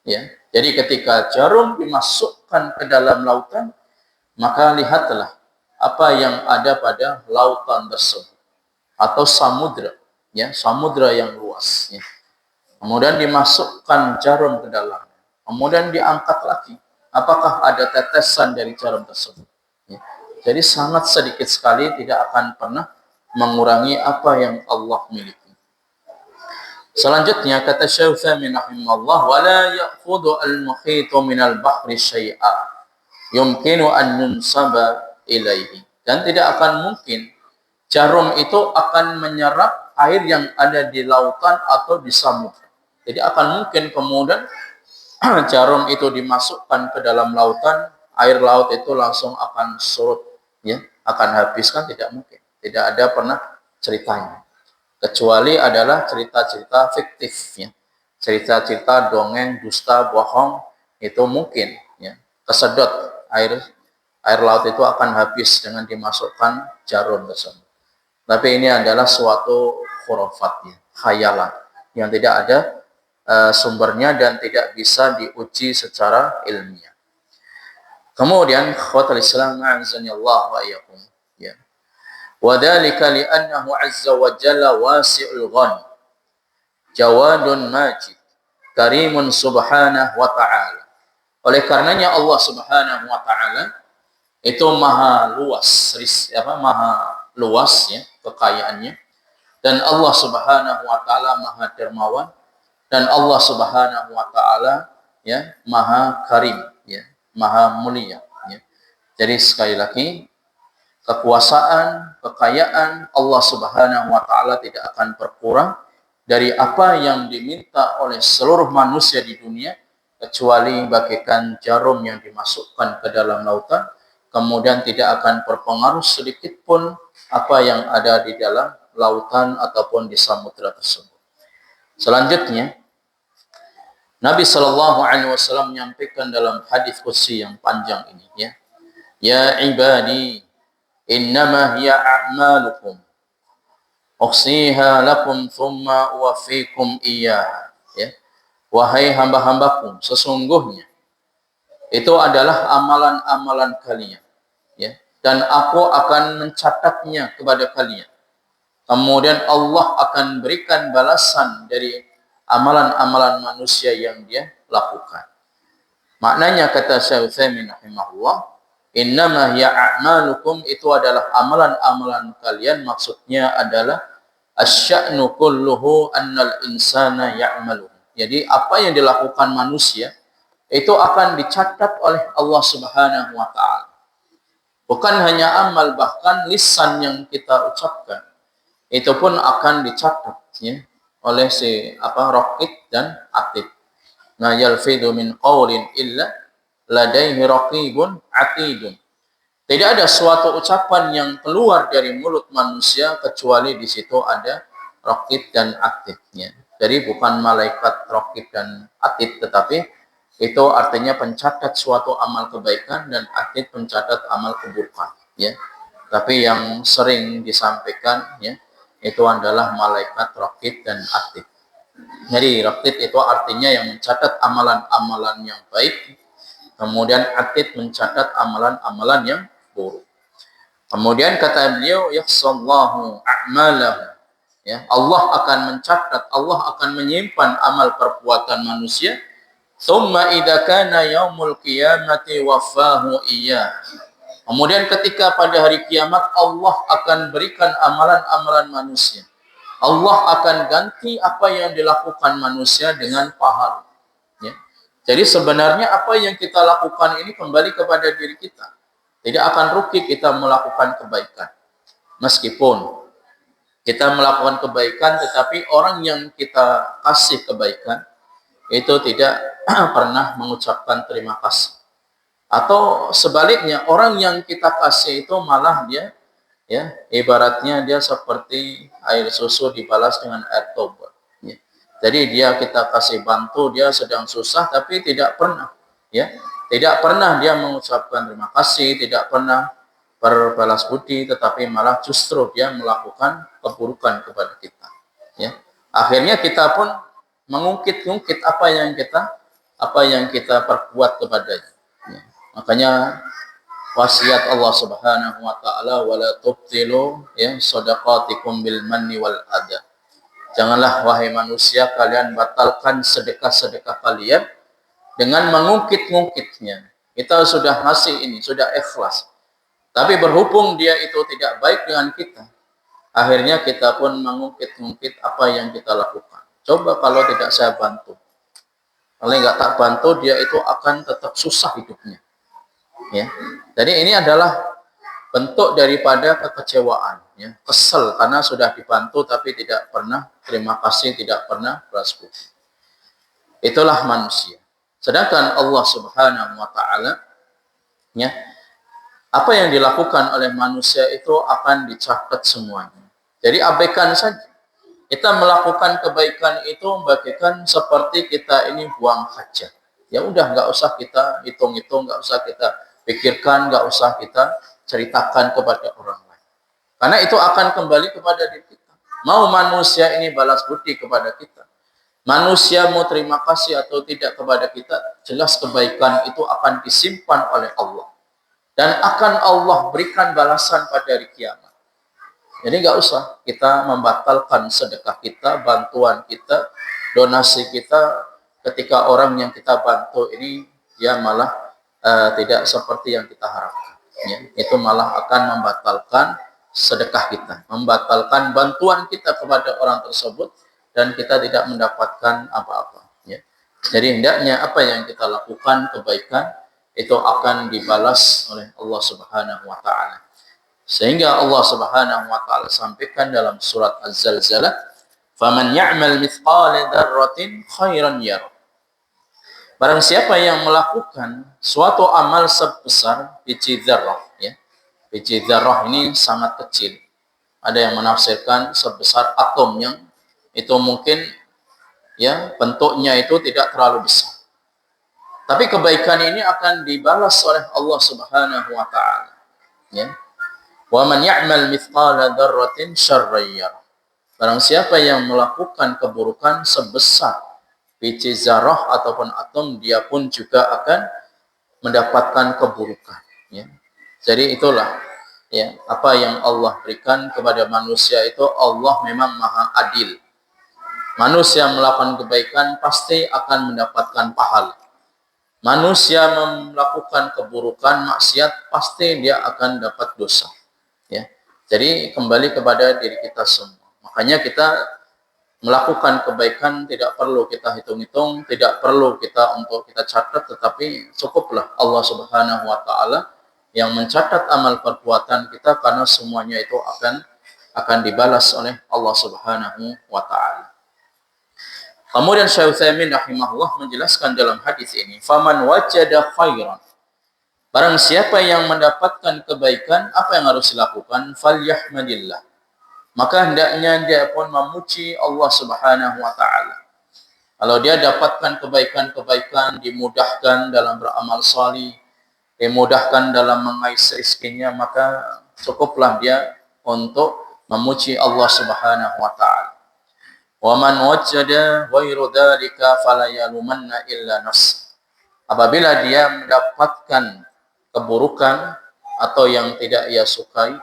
Ya. Jadi ketika jarum dimasukkan ke dalam lautan, maka lihatlah apa yang ada pada lautan tersebut atau samudra, ya, samudra yang luas. Ya. Kemudian dimasukkan jarum ke dalam, kemudian diangkat lagi. Apakah ada tetesan dari jarum tersebut? Ya. Jadi sangat sedikit sekali, tidak akan pernah mengurangi apa yang Allah miliki. Selanjutnya kata Syekh Utsaimin rahimahullah, "Wala ya'khudhu al-mukhitu min al-bahri syai'a yumkinu an yunsaba ilaihi." Dan tidak akan mungkin jarum itu akan menyerap air yang ada di lautan atau di samudra. Jadi akan mungkin kemudian jarum itu dimasukkan ke dalam lautan, air laut itu langsung akan surut, ya, akan habis, kan tidak mungkin. Tidak ada pernah ceritanya. Kecuali adalah cerita-cerita fiktif, ya. Cerita-cerita dongeng, dusta, bohong, itu mungkin, ya. Kesedot air laut itu akan habis dengan dimasukkan jarum tersebut. Tapi ini adalah suatu khurafat, ya, khayalan yang tidak ada sumbernya dan tidak bisa diuji secara ilmiah. Kemudian khawatul Islam a'azanillahu wa iyyakum, ya. Wadhalika li'annahu azza wa jalla wasi'ul ghan jawadun majid karimun subhanahu wa ta'ala. Oleh karenanya Allah Subhanahu wa ta'ala itu maha luas, maha luas, ya, kekayaannya, dan Allah Subhanahu wa ta'ala maha dermawan, dan Allah Subhanahu wa ta'ala, ya, maha karim, ya, maha mulia, ya. Jadi sekali lagi, kekuasaan, kekayaan Allah Subhanahu wa ta'ala tidak akan berkurang dari apa yang diminta oleh seluruh manusia di dunia, kecuali bagaikan jarum yang dimasukkan ke dalam lautan, kemudian tidak akan berpengaruh sedikit pun apa yang ada di dalam lautan ataupun di samudra tersebut. Selanjutnya, Nabi Shallallahu Alaihi Wasallam menyampaikan dalam hadis qudsi yang panjang ini, ya, "Ya ibadi, innama hiya a'malukum ukhsiha lakum thumma uwaffikum iyyaha." Ya. Wahai hamba-hambaku, sesungguhnya itu adalah amalan-amalan kalian, ya, dan aku akan mencatatnya kepada kalian. Kemudian Allah akan berikan balasan dari amalan-amalan manusia yang dia lakukan. Maknanya kata Syekh Utsaimin rahimahullah, innama hiya a'malukum, itu adalah amalan-amalan kalian, maksudnya adalah asya'nu kulluhu annal insana ya'maluhu. Jadi apa yang dilakukan manusia itu akan dicatat oleh Allah Subhanahu wa ta'ala. Bukan hanya amal, bahkan lisan yang kita ucapkan itu pun akan dicatat, ya, oleh si raqib dan atid. Ma yalfidu min qaulin illa ladaihi raqibun atidun. Tidak ada suatu ucapan yang keluar dari mulut manusia kecuali di situ ada raqib dan atidnya. Jadi bukan malaikat raqib dan atid, tetapi Itu artinya pencatat suatu amal kebaikan dan atid pencatat amal keburukan, ya. Tapi yang sering disampaikan, ya, itu adalah malaikat raqib dan atid. Jadi raqib itu artinya yang mencatat amalan-amalan yang baik, kemudian atid mencatat amalan-amalan yang buruk. Kemudian kata beliau, yahsallahu a'malahu. Ya, Allah akan mencatat, Allah akan menyimpan amal perbuatan manusia. Tsumma idza kana yaumul qiyamati wafahu iya. Kemudian ketika pada hari kiamat Allah akan berikan amalan-amalan manusia. Allah akan ganti apa yang dilakukan manusia dengan pahala. Ya. Jadi sebenarnya apa yang kita lakukan ini kembali kepada diri kita. Tidak akan rugi kita melakukan kebaikan. Meskipun kita melakukan kebaikan, tetapi orang yang kita kasih kebaikan itu tidak pernah mengucapkan terima kasih. Atau sebaliknya, orang yang kita kasih itu malah dia, ya, ibaratnya dia seperti air susu dibalas dengan air toba. Ya. Jadi dia kita kasih bantu, dia sedang susah tapi tidak pernah, ya, tidak pernah dia mengucapkan terima kasih, tidak pernah berbalas budi, tetapi malah justru dia melakukan keburukan kepada kita. Ya. Akhirnya kita pun mengungkit-ungkit apa yang kita perbuat kepadanya. Ya. Makanya wasiat Allah Subhanahu wa taala, wala tubtilu ya shadaqatikum bil manni wal adha. Janganlah wahai manusia kalian batalkan sedekah-sedekah kalian dengan mengungkit-ungkitnya. Kita sudah ngasih ini, sudah ikhlas. Tapi berhubung dia itu tidak baik dengan kita, akhirnya kita pun mengungkit-ungkit apa yang kita lakukan. Coba kalau tidak saya bantu. Kalau nggak tak bantu, dia itu akan tetap susah hidupnya. Ya. Jadi ini adalah bentuk daripada kekecewaan, ya. Kesel karena sudah dibantu tapi tidak pernah terima kasih, tidak pernah balas budi. Itulah manusia. Sedangkan Allah Subhanahu wa taala, ya, apa yang dilakukan oleh manusia itu akan dicatat semuanya. Jadi abaikan saja. Kita melakukan kebaikan itu bagaikan seperti kita ini buang hajat. Ya udah, nggak usah kita hitung-hitung, nggak usah kita pikirkan, nggak usah kita ceritakan kepada orang lain. Karena itu akan kembali kepada diri kita. Mau manusia ini balas budi kepada kita, manusia mau terima kasih atau tidak kepada kita, jelas kebaikan itu akan disimpan oleh Allah. Dan akan Allah berikan balasan pada hari kiamat. Jadi nggak usah kita membatalkan sedekah kita, bantuan kita, donasi kita ketika orang yang kita bantu ini dia malah tidak seperti yang kita harapkan. Ya, itu malah akan membatalkan sedekah kita, membatalkan bantuan kita kepada orang tersebut dan kita tidak mendapatkan apa-apa. Ya. Jadi hendaknya apa yang kita lakukan kebaikan itu akan dibalas oleh Allah Subhanahu wa taala. Sehingga Allah Subhanahu wa taala sampaikan dalam surat Az-Zalzalah, "Faman ya'mal mithqala dzarratin khairan yarah." Barang siapa yang melakukan suatu amal sebesar biji dzarrah, ya. Biji dzarrah ini sangat kecil. Ada yang menafsirkan sebesar atom yang itu mungkin, ya, bentuknya itu tidak terlalu besar. Tapi kebaikan ini akan dibalas oleh Allah Subhanahu wa taala. Ya. Wa man ya'mal mithqala dzarratin syarran yarah. Barang siapa yang melakukan keburukan sebesar biji zarah ataupun atom, dia pun juga akan mendapatkan keburukan. Ya. Jadi itulah, ya, apa yang Allah berikan kepada manusia itu, Allah memang maha adil. Manusia melakukan kebaikan pasti akan mendapatkan pahala. Manusia melakukan keburukan, maksiat, pasti dia akan dapat dosa. Ya. Jadi kembali kepada diri kita semua. Makanya kita melakukan kebaikan tidak perlu kita hitung-hitung, tidak perlu kita untuk kita catat, tetapi cukuplah Allah Subhanahu wa taala yang mencatat amal perbuatan kita, karena semuanya itu akan dibalas oleh Allah Subhanahu wa taala. Kemudian Syekh Utsaimin rahimahullah menjelaskan dalam hadis ini, "Faman wajada khairan." Barang siapa yang mendapatkan kebaikan, apa yang harus dilakukan? Falyahmadillah. Maka hendaknya dia pun memuji Allah Subhanahu wa taala. Kalau dia dapatkan kebaikan-kebaikan, dimudahkan dalam beramal salih, dimudahkan dalam mengais rezekinya, maka cukuplah dia untuk memuji Allah Subhanahu wa taala. Wa man wajada ghairu dzalika fala yalumanna illa nafs. Apabila dia mendapatkan keburukan atau yang tidak ia sukai,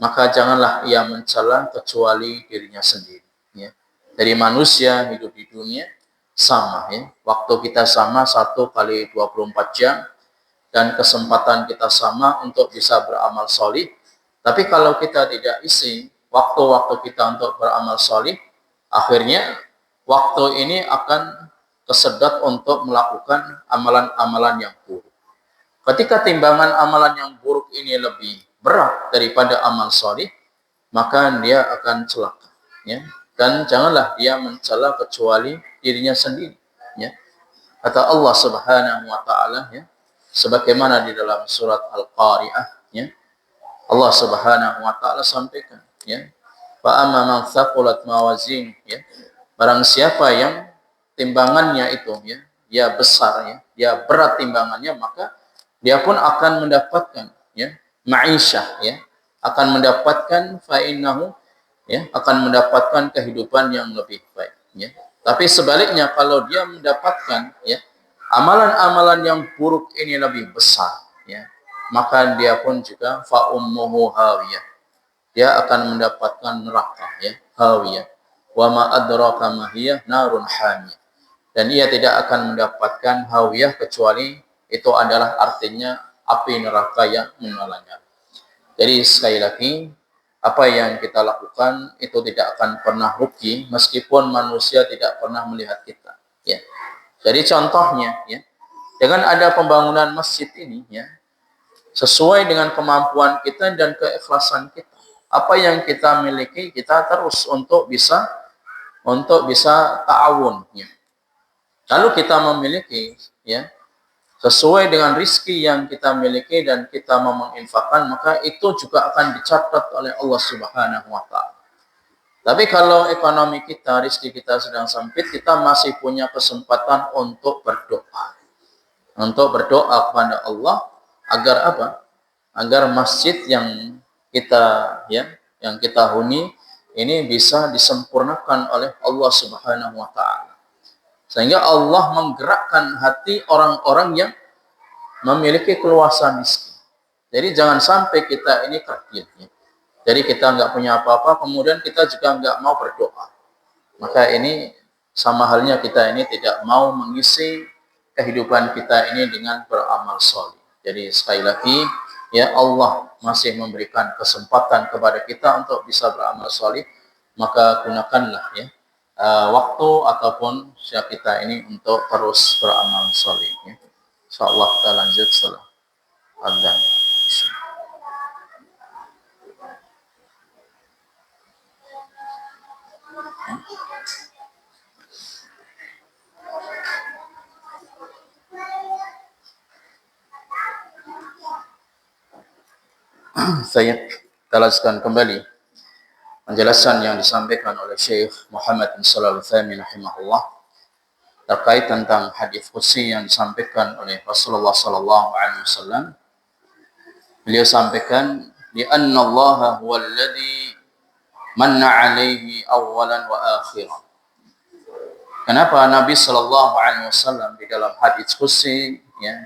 maka janganlah ia mencela kecuali dirinya sendiri, ya. Dari manusia hidup di dunia sama, ya. Waktu kita sama 1 kali 24 jam dan kesempatan kita sama untuk bisa beramal solih. Tapi kalau kita tidak isi waktu-waktu kita untuk beramal solih, akhirnya waktu ini akan kesedot untuk melakukan amalan-amalan yang buruk. Ketika timbangan amalan yang buruk ini lebih berat daripada amal solih, maka dia akan celaka, ya. Dan janganlah dia mencela kecuali dirinya sendiri, ya. Kata Allah Subhanahu wa taala, ya, sebagaimana di dalam surat Al-Qari'ah, ya, Allah Subhanahu wa taala sampaikan, ya, fa amma man thaqulat mawazin, ya, barang siapa yang timbangannya itu, ya, dia besar, ya, dia berat timbangannya, maka dia pun akan mendapatkan, ya, ma'isyah, ya, akan mendapatkan fa'innahu, ya, akan mendapatkan kehidupan yang lebih baik, ya. Tapi sebaliknya kalau dia mendapatkan, ya, amalan-amalan yang buruk ini lebih besar, ya, maka dia pun juga fa ummuhu hawiyah, dia akan mendapatkan neraka, ya, hawiyah. Wa ma adraka ma hiya narun hamiyah. Dan ia tidak akan mendapatkan hawiyah kecuali itu adalah artinya api neraka yang menyala-nyala. Jadi sekali lagi, apa yang kita lakukan itu tidak akan pernah rugi meskipun manusia tidak pernah melihat kita, ya. Jadi contohnya, ya, dengan ada pembangunan masjid ini, ya, sesuai dengan kemampuan kita dan keikhlasan kita. Apa yang kita miliki kita terus untuk bisa ta'awun, ya. Lalu kita memiliki, ya, sesuai dengan rizki yang kita miliki dan kita mau menginfakkan, maka itu juga akan dicatat oleh Allah Subhanahu wa taala. Tapi kalau ekonomi kita, rizki kita sedang sempit, kita masih punya kesempatan untuk berdoa. Untuk berdoa kepada Allah agar apa? Agar masjid yang kita, ya, yang kita huni ini bisa disempurnakan oleh Allah Subhanahu wa taala. Sehingga Allah menggerakkan hati orang-orang yang memiliki keluasan miskin. Jadi jangan sampai kita ini kerdil, ya. Jadi kita nggak punya apa-apa, kemudian kita juga nggak mau berdoa. Maka ini sama halnya kita ini tidak mau mengisi kehidupan kita ini dengan beramal soleh. Jadi sekali lagi, ya, Allah masih memberikan kesempatan kepada kita untuk bisa beramal soleh, maka gunakanlah, ya, waktu ataupun siap kita ini untuk terus beramal soleh, ya. Insyaallah kita lanjut setelah adzan. Saya jelaskan kembali penjelasan yang disampaikan oleh Syekh Muhammad bin Shalih Al-Utsaimin rahimahullah terkait tentang hadis qudsi yang disampaikan oleh Rasulullah sallallahu alaihi wasallam. Beliau sampaikan, "Li anna Allah huwa alladhi manna 'alaihi awwalan wa akhiran." Kenapa Nabi sallallahu alaihi wasallam di dalam hadis qudsi, ya,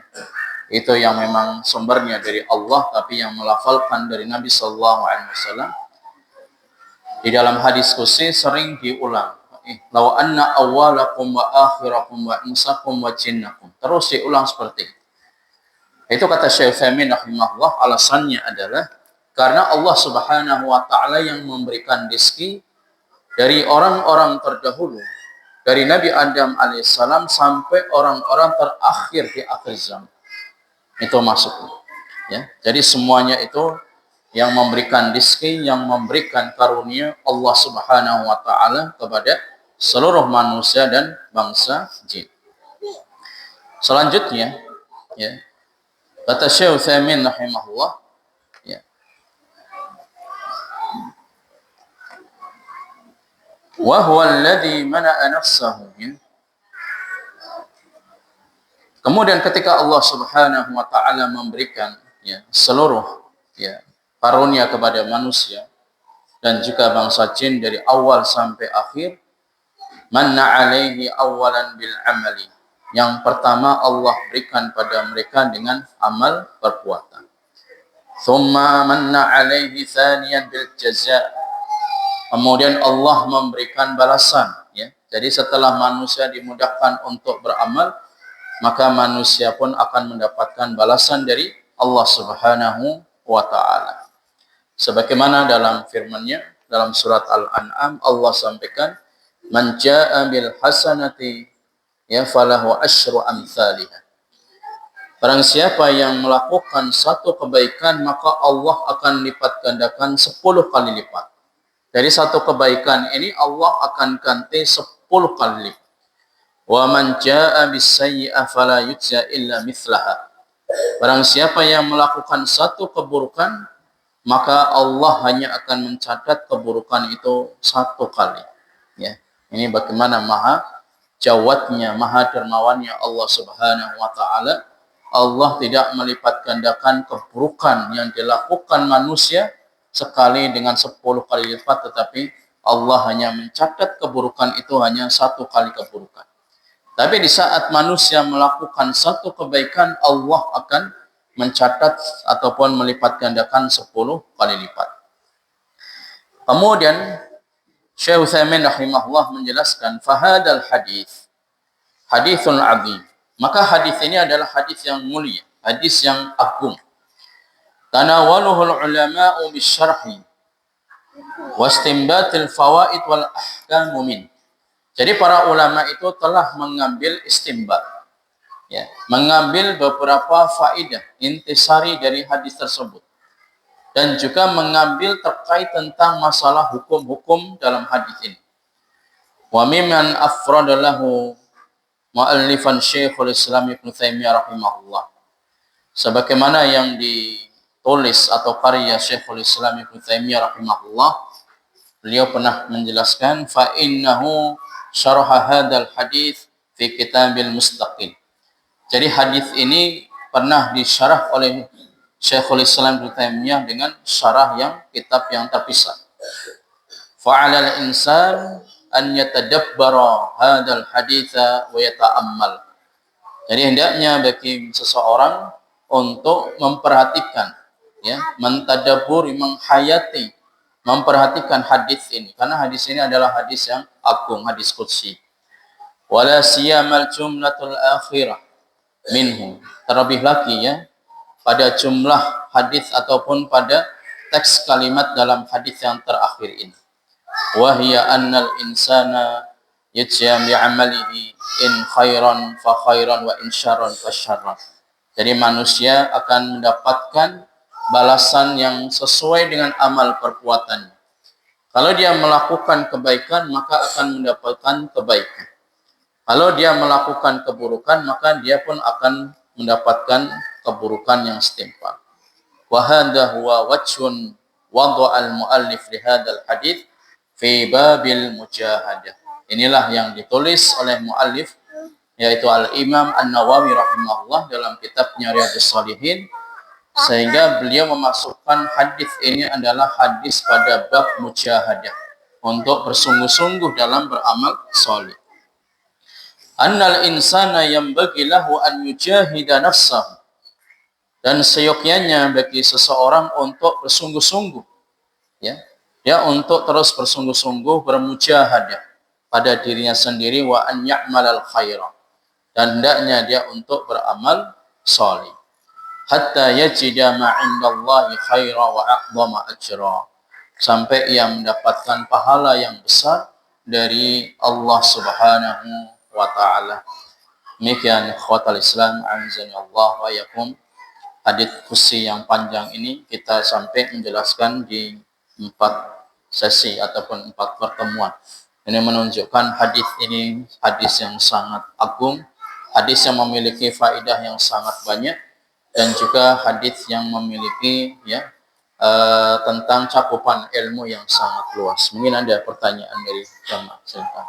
itu yang memang sumbernya dari Allah tapi yang melafalkan dari Nabi sallallahu alaihi wasallam. Di dalam hadis qudsi sering diulang, "Law anna awwalakum wa akhirakum wa insakum wa jinnakum." Terus diulang seperti itu. Itu kata Syekh Utsaimin rahimahullah, alasannya adalah karena Allah Subhanahu wa taala yang memberikan rezeki dari orang-orang terdahulu, dari Nabi Adam alaihissalam sampai orang-orang terakhir di akhir zaman. Itu maksudnya, ya. Jadi semuanya itu yang memberikan rezeki, yang memberikan karunia Allah Subhanahu wa taala kepada seluruh manusia dan bangsa jin. Selanjutnya, ya, kata Syekh Utsaimin rahimahullah, ya, wa huwa alladhi mana'a nafsahu, ya, Kemudian ketika Allah Subhanahu wa taala memberikan seluruh karunia kepada manusia dan juga bangsa jin dari awal sampai akhir, manna alaihi awalan bil amali. Yang pertama Allah berikan pada mereka dengan amal perbuatan. Thumma manna alaihi thaniyan bil jaza. Kemudian Allah memberikan balasan, Jadi setelah manusia dimudahkan untuk beramal, maka manusia pun akan mendapatkan balasan dari Allah Subhanahu wa taala. Sebagaimana dalam firman-Nya dalam surat Al-An'am, Allah sampaikan, "Man jaa'a bil hasanati falahu asyru amsalihha." Barang siapa yang melakukan satu kebaikan, maka Allah akan lipat gandakan 10 kali lipat. Dari satu kebaikan ini Allah akan ganti 10 kali lipat. Wa man jaa'a bis-sayyi'ah fala yujza illa mithlaha. Barang siapa yang melakukan satu keburukan, maka Allah hanya akan mencatat keburukan itu 1 kali. Ini bagaimana maha jawatnya, maha dermawannya Allah Subhanahu wa taala. Allah tidak melipat gandakan keburukan yang dilakukan manusia sekali dengan 10 kali lipat, tetapi Allah hanya mencatat keburukan itu hanya 1 kali keburukan. Tapi di saat manusia melakukan satu kebaikan, Allah akan mencatat ataupun melipat gandakan 10 kali lipat. Kemudian Syekh Utsaimin rahimahullah menjelaskan, fahadal hadis haditsun azim. Maka hadis ini adalah hadis yang mulia, hadis yang agung. Tanawaluhul ulama'u bisyarhi wa istinbatil fawaid wal ahkamu min. Jadi para ulama itu telah mengambil istimbat, mengambil beberapa faedah intisari dari hadis tersebut, dan juga mengambil terkait tentang masalah hukum-hukum dalam hadis ini. Wa mimman afradalahu mu'allifan Syekhul Islam Ibnu Taimiyah rahimahullah. Sebagaimana yang ditulis atau karya Syekhul Islam Ibnu Taimiyah rahimahullah, beliau pernah menjelaskan, fa innahu syarah hadal hadis fi kitabil mustaqil. Jadi hadis ini pernah disyarah oleh Syekhul Islam Ibnu Taimiyah dengan syarah yang kitab yang terpisah. Fa'alal insan an yatadabbara hadal haditha wa yata'ammal. Jadi hendaknya bagi seseorang untuk memperhatikan, mentadabburi, menghayati, memperhatikan hadis ini, karena hadis ini adalah hadis yang agung, hadis qudsi. Wala siyamal jumlatul akhirah minhu. Terlebih lagi pada jumlah hadis ataupun pada teks kalimat dalam hadis yang terakhir ini. Wa hiya annal insana yajzam bi amalihi in khairan fa khairan wa in syarran fa syarran. Jadi manusia akan mendapatkan balasan yang sesuai dengan amal perbuatannya. Kalau dia melakukan kebaikan, maka akan mendapatkan kebaikan. Kalau dia melakukan keburukan, maka dia pun akan mendapatkan keburukan yang setimpal. Wa hadha huwa wajhun wada'al muallif li hadzal hadits fi babil mujahadah. Inilah yang ditulis oleh muallif, yaitu Al-Imam An-Nawawi rahimahullah dalam kitabnya Riyadhus Shalihin, sehingga beliau memasukkan hadis ini adalah hadis pada bab mujahadah, untuk bersungguh-sungguh dalam beramal salih. Annal insana yanbaghi lahu an yujahida nafsahu. Dan seyogyanya bagi seseorang untuk bersungguh-sungguh, untuk terus bersungguh-sungguh bermujahadah pada dirinya sendiri, wa an ya'malal khaira, dan hendaknya dia untuk beramal salih, hatta yajida ma 'indallahi khaira wa a'dhama ajra, sampai ia mendapatkan pahala yang besar dari Allah Subhanahu wa taala. Demikian ikhwatal Islam, azani Allah wa yakum. Hadits qudsi yang panjang ini kita sampai menjelaskan di 4 sesi ataupun 4 pertemuan. Ini menunjukkan hadis ini hadis yang sangat agung, hadis yang memiliki faedah yang sangat banyak, dan juga hadis yang memiliki tentang cakupan ilmu yang sangat luas. Mungkin ada pertanyaan dari jamaah, silakan.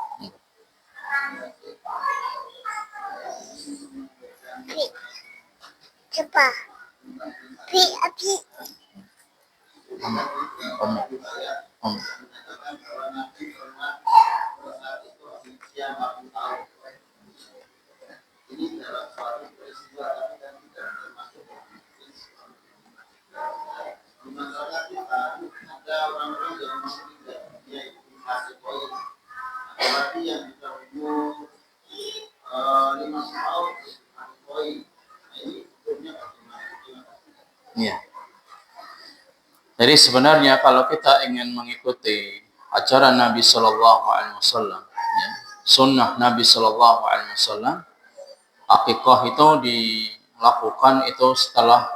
Coba. Api. Om. Om. Ya. Jadi sebenarnya kalau kita ingin mengikuti ajaran Nabi Shallallahu Alaihi Wasallam, ya, sunnah Nabi Shallallahu Alaihi Wasallam, akikah itu dilakukan itu setelah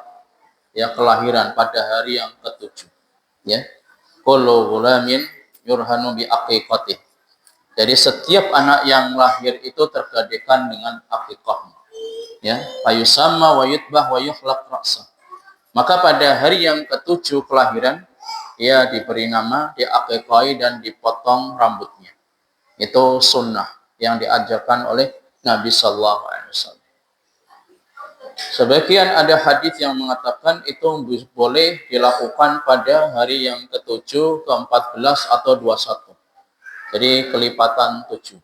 ya kelahiran pada hari yang ketujuh. Ya, kullu ghulamin yurhanu bi aqiqatih. Jadi setiap anak yang lahir itu tergadekan dengan akikahnya. Ya, fayusamma wa yutbah wa yuhlaq ra'sah. Maka pada hari yang ketujuh kelahiran, ia diberi nama, diakikahi dan dipotong rambutnya. Itu sunnah yang diajarkan oleh Nabi Sallallahu Alaihi Wasallam. Sebagian ada hadis yang mengatakan itu boleh dilakukan pada hari yang ketujuh, ke-14 atau 21. Jadi kelipatan 7.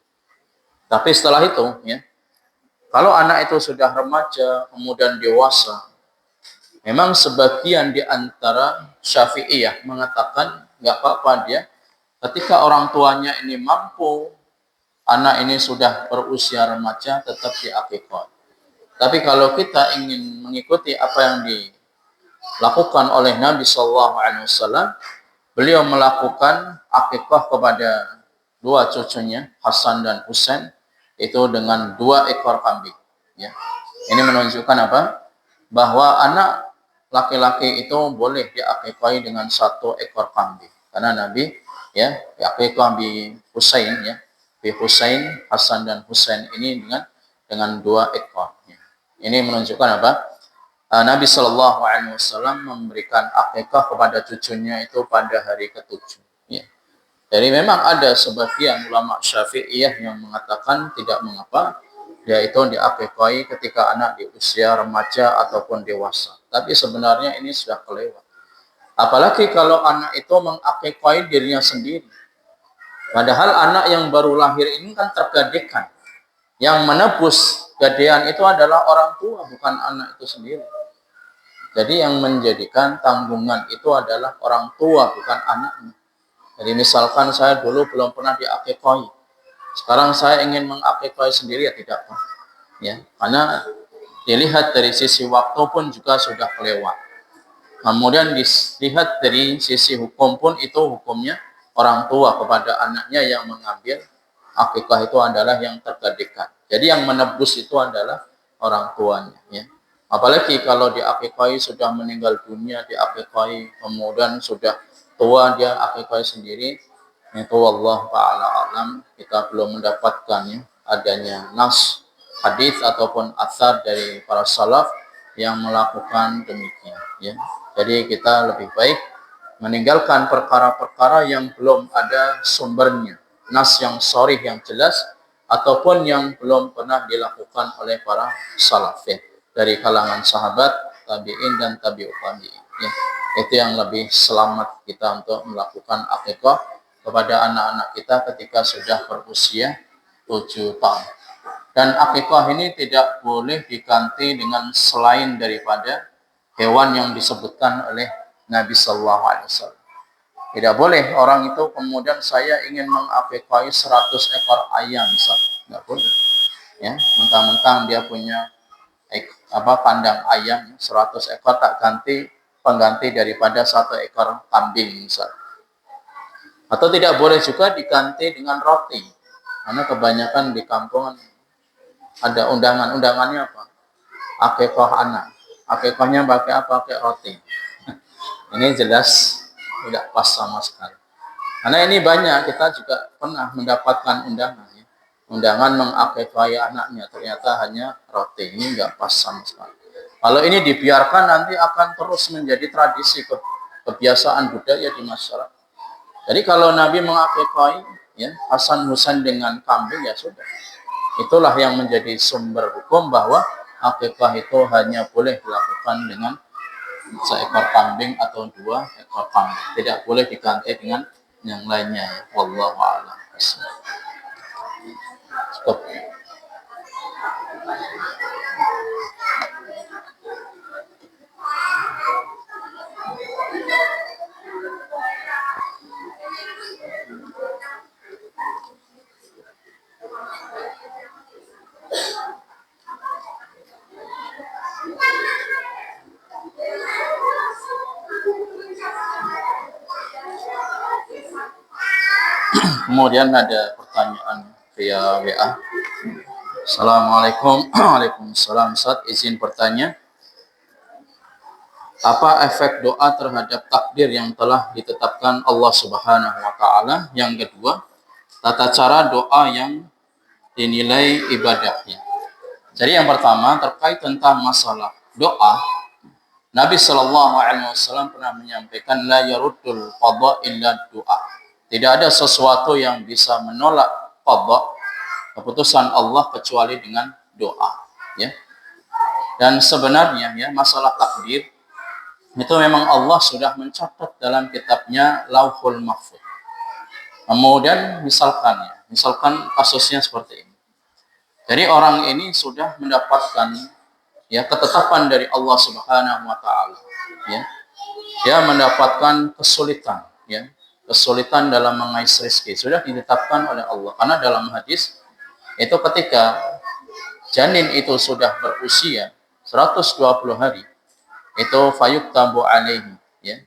Tapi setelah itu, ya, kalau anak itu sudah remaja, kemudian dewasa, memang sebagian di antara Syafi'iyah mengatakan nggak apa-apa dia ketika orang tuanya ini mampu, anak ini sudah berusia remaja tetap diakikah. Tapi kalau kita ingin mengikuti apa yang dilakukan oleh Nabi Shallallahu Alaihi Wasallam, beliau melakukan akikah kepada dua cucunya Hasan dan Husain itu dengan 2 ekor kambing. Ya, ini menunjukkan apa? Bahwa anak laki-laki itu boleh diakikahi dengan 1 ekor kambing. Karena Nabi ya akikah bi Husain ya, bi Husain, Hasan dan Husain ini dengan 2 ekor. Ya. Ini menunjukkan apa? Nabi Shallallahu Alaihi Wasallam memberikan akikah kepada cucunya itu pada hari ke-7. Ya. Jadi memang ada sebagian ulama Syafi'iyah yang mengatakan tidak mengapa dia itu diakikahi ketika anak di usia remaja ataupun dewasa. Tapi sebenarnya ini sudah kelewat. Apalagi kalau anak itu mengakikahi dirinya sendiri. Padahal anak yang baru lahir ini kan tergadekan. Yang menebus gadean itu adalah orang tua, bukan anak itu sendiri. Jadi yang menjadikan tanggungan itu adalah orang tua, bukan anaknya. Jadi misalkan saya dulu belum pernah diakikahi. Sekarang saya ingin mengakikahi sendiri ya tidak apa. Ya, karena dilihat dari sisi waktu pun juga sudah kelewat. Kemudian dilihat dari sisi hukum pun itu hukumnya orang tua kepada anaknya yang mengambil akikah itu adalah yang tergadekan. Jadi yang menebus itu adalah orang tuanya. Ya. Apalagi kalau diakikahi sudah meninggal dunia, diakikahi kemudian sudah tua dia akikahi sendiri, itu Allah Ta'ala alam, kita belum mendapatkan adanya nas hadis ataupun athar dari para salaf yang melakukan demikian. Ya. Jadi kita lebih baik meninggalkan perkara-perkara yang belum ada sumbernya, nas yang sharih yang jelas, ataupun yang belum pernah dilakukan oleh para salaf ya, dari kalangan sahabat, tabi'in dan tabi'ut tabi'in. Ya. Itu yang lebih selamat kita untuk melakukan akikah kepada anak-anak kita ketika sudah berusia 7 tahun. Dan akikah ini tidak boleh diganti dengan selain daripada hewan yang disebutkan oleh Nabi Sallallahu Alaihi Wasallam. Tidak boleh orang itu kemudian saya ingin mengakikahi 100 ekor ayam misalnya. Tidak boleh. Ya, mentang-mentang dia punya kandang ayam 100 ekor tak ganti pengganti daripada 1 ekor kambing misalnya. Atau tidak boleh juga diganti dengan roti. Karena kebanyakan di kampung ada undangannya apa? Akikah anak. Akikahnya pakai apa? Pakai roti. Ini jelas tidak pas sama sekali. Karena ini banyak, kita juga pernah mendapatkan undangan. Ya. Undangan mengakikahi anaknya, ternyata hanya roti. Ini nggak pas sama sekali. Kalau ini dibiarkan nanti akan terus menjadi tradisi kebiasaan budaya di masyarakat. Jadi kalau Nabi mengakikahi ya, Hasan Husain dengan kambing ya sudah. Itulah yang menjadi sumber hukum bahwa akikah itu hanya boleh dilakukan dengan seekor kambing atau 2 ekor kambing. Tidak boleh diganti dengan yang lainnya. Wallahu a'lam. Cukup. Kemudian ada pertanyaan via WA. Assalamualaikum. Waalaikumsalam. Ustaz, izin bertanya, apa efek doa terhadap takdir yang telah ditetapkan Allah Subhanahu wa taala? Yang kedua, tata cara doa yang dinilai ibadahnya. Jadi yang pertama terkait tentang masalah doa, Nabi Shallallahu Alaihi Wasallam pernah menyampaikan la yaruddul qada illa doa. Tidak ada sesuatu yang bisa menolak qada, keputusan Allah, kecuali dengan doa. Ya. Dan sebenarnya ya masalah takdir itu memang Allah sudah mencatat dalam kitabnya Lauhul Mahfuz. Kemudian misalkan kasusnya seperti ini. Jadi orang ini sudah mendapatkan ya ketetapan dari Allah Subhanahu wa taala, ya. Dia mendapatkan kesulitan, ya. Kesulitan dalam mengais rezeki sudah ditetapkan oleh Allah. Karena dalam hadis itu ketika janin itu sudah berusia 120 hari, itu fayuktabu alaihi, ya.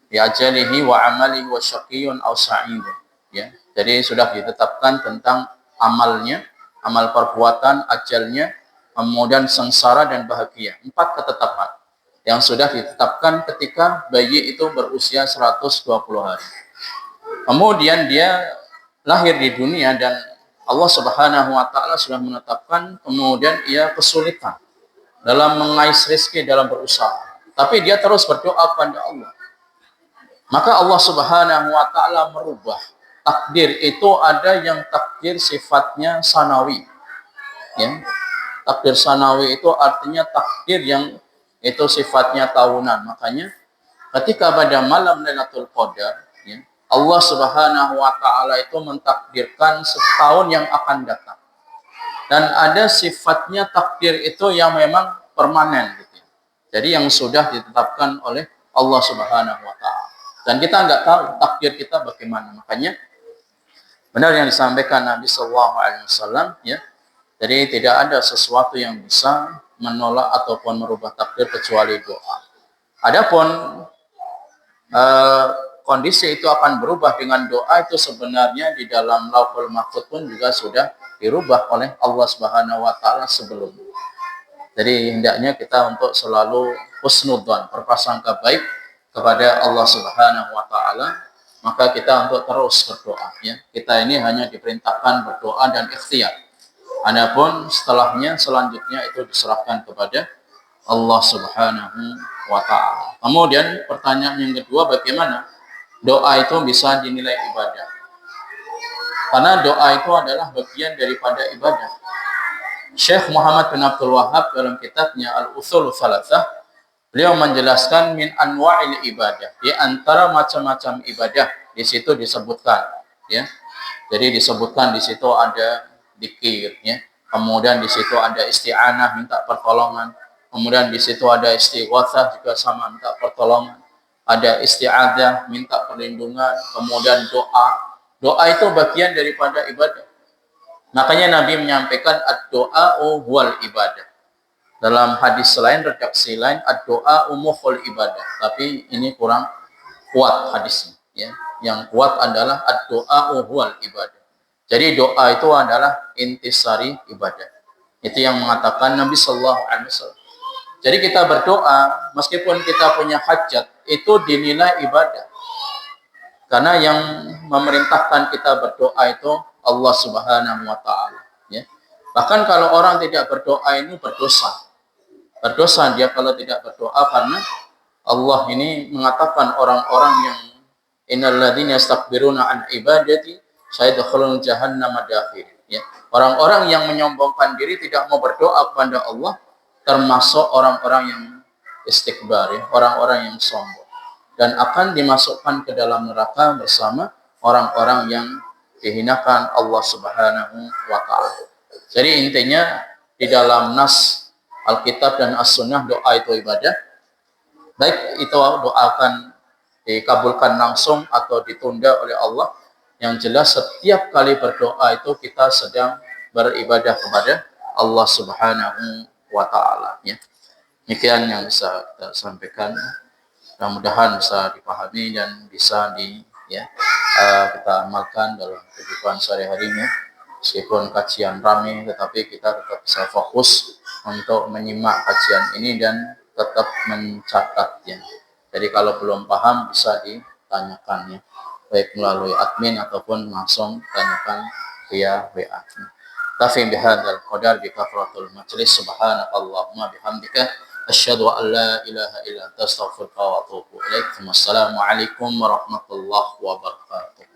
Bi ajalihi wa amalihi wa syaqiyyun aw sa'idun, ya. Jadi sudah ditetapkan tentang amalnya, amal perbuatan, ajalnya, kemudian sengsara dan bahagia. 4 ketetapan yang sudah ditetapkan ketika bayi itu berusia 120 hari. Kemudian dia lahir di dunia dan Allah Subhanahu wa taala sudah menetapkan, kemudian ia kesulitan dalam mengais rezeki, dalam berusaha. Tapi dia terus berdoa kepada Allah. Maka Allah Subhanahu wa taala merubah takdir itu. Ada yang takdir sifatnya sanawi, ya. Takdir sanawi itu artinya takdir yang itu sifatnya tahunan. Makanya ketika pada malam Lailatul Qadar, ya, Allah Subhanahu wa taala itu mentakdirkan setahun yang akan datang. Dan ada sifatnya takdir itu yang memang permanen gitu. Jadi yang sudah ditetapkan oleh Allah Subhanahu wa taala. Dan kita nggak tahu takdir kita bagaimana. Makanya benar yang disampaikan Nabi Shallallahu Alaihi Wasallam, ya. Jadi tidak ada sesuatu yang bisa menolak ataupun merubah takdir kecuali doa. Adapun kondisi itu akan berubah dengan doa, itu sebenarnya di dalam Lauhul Mahfuz pun juga sudah dirubah oleh Allah Subhanahu wa taala sebelumnya. Jadi hendaknya kita untuk selalu husnudzon, berprasangka baik kepada Allah Subhanahu wa taala, maka kita untuk terus berdoa, ya. Kita ini hanya diperintahkan berdoa dan ikhtiar. Adapun selanjutnya itu diserahkan kepada Allah Subhanahu wa taala. Kemudian pertanyaan yang kedua, bagaimana doa itu bisa dinilai ibadah? Karena doa itu adalah bagian daripada ibadah. Syekh Muhammad bin Abdul Wahhab dalam kitabnya Al-Ushul Tsalatsah, beliau menjelaskan min anwa'il ibadah, di antara macam-macam ibadah di situ disebutkan, ya. Jadi disebutkan di situ ada dzikir, ya. Kemudian di situ ada isti'anah, minta pertolongan. Kemudian di situ ada istighatsah, juga sama minta pertolongan. Ada isti'adzah, minta perlindungan. Kemudian doa. Doa itu bagian daripada ibadah. Makanya Nabi menyampaikan ad-doa'u huwal ibadah. Dalam hadis lain, redaksi lain, ad-doa'u mukhul ibadah. Tapi ini kurang kuat hadisnya, ya. Yang kuat adalah ad-doa'u huwal ibadah. Jadi doa itu adalah intisari ibadah. Itu yang mengatakan Nabi Sallallahu Alaihi Wasallam. Jadi kita berdoa, meskipun kita punya hajat, itu dinilai ibadah. Karena yang memerintahkan kita berdoa itu Allah Subhanahu wa taala, ya. Bahkan kalau orang tidak berdoa ini berdosa. Berdosa dia kalau tidak berdoa, karena Allah ini mengatakan orang-orang yang innalladzina yastakbiruna an ibadati sayadkhulun jahannam madakhirin, ya. Orang-orang yang menyombongkan diri, tidak mau berdoa kepada Allah, termasuk orang-orang yang istikbar, ya, orang-orang yang sombong, dan akan dimasukkan ke dalam neraka bersama orang-orang yang dihinakan Allah Subhanahu wa taala. Jadi intinya di dalam nas Alkitab dan As-Sunnah doa itu ibadah. Baik itu doa akan dikabulkan langsung atau ditunda oleh Allah. Yang jelas setiap kali berdoa itu kita sedang beribadah kepada Allah Subhanahu wa taala, ya. Demikian yang bisa kita sampaikan. Mudah-mudahan bisa dipahami dan bisa kita amalkan dalam kehidupan sehari-harinya. Meskipun kajian ramai, tetapi kita tetap bisa fokus untuk menyimak kajian ini dan tetap mencatatnya. Jadi kalau belum paham bisa ditanyakan, ya, baik melalui admin ataupun langsung tanyakan via WA. Tafi bihadzal qadar bi kafaratul majlis. Subhanakallahumma bihamdika asyhadu an la ilaha illa anta astaghfiruka wa atubu ilaik. Wassalamu alaikum warahmatullahi wabarakatuh.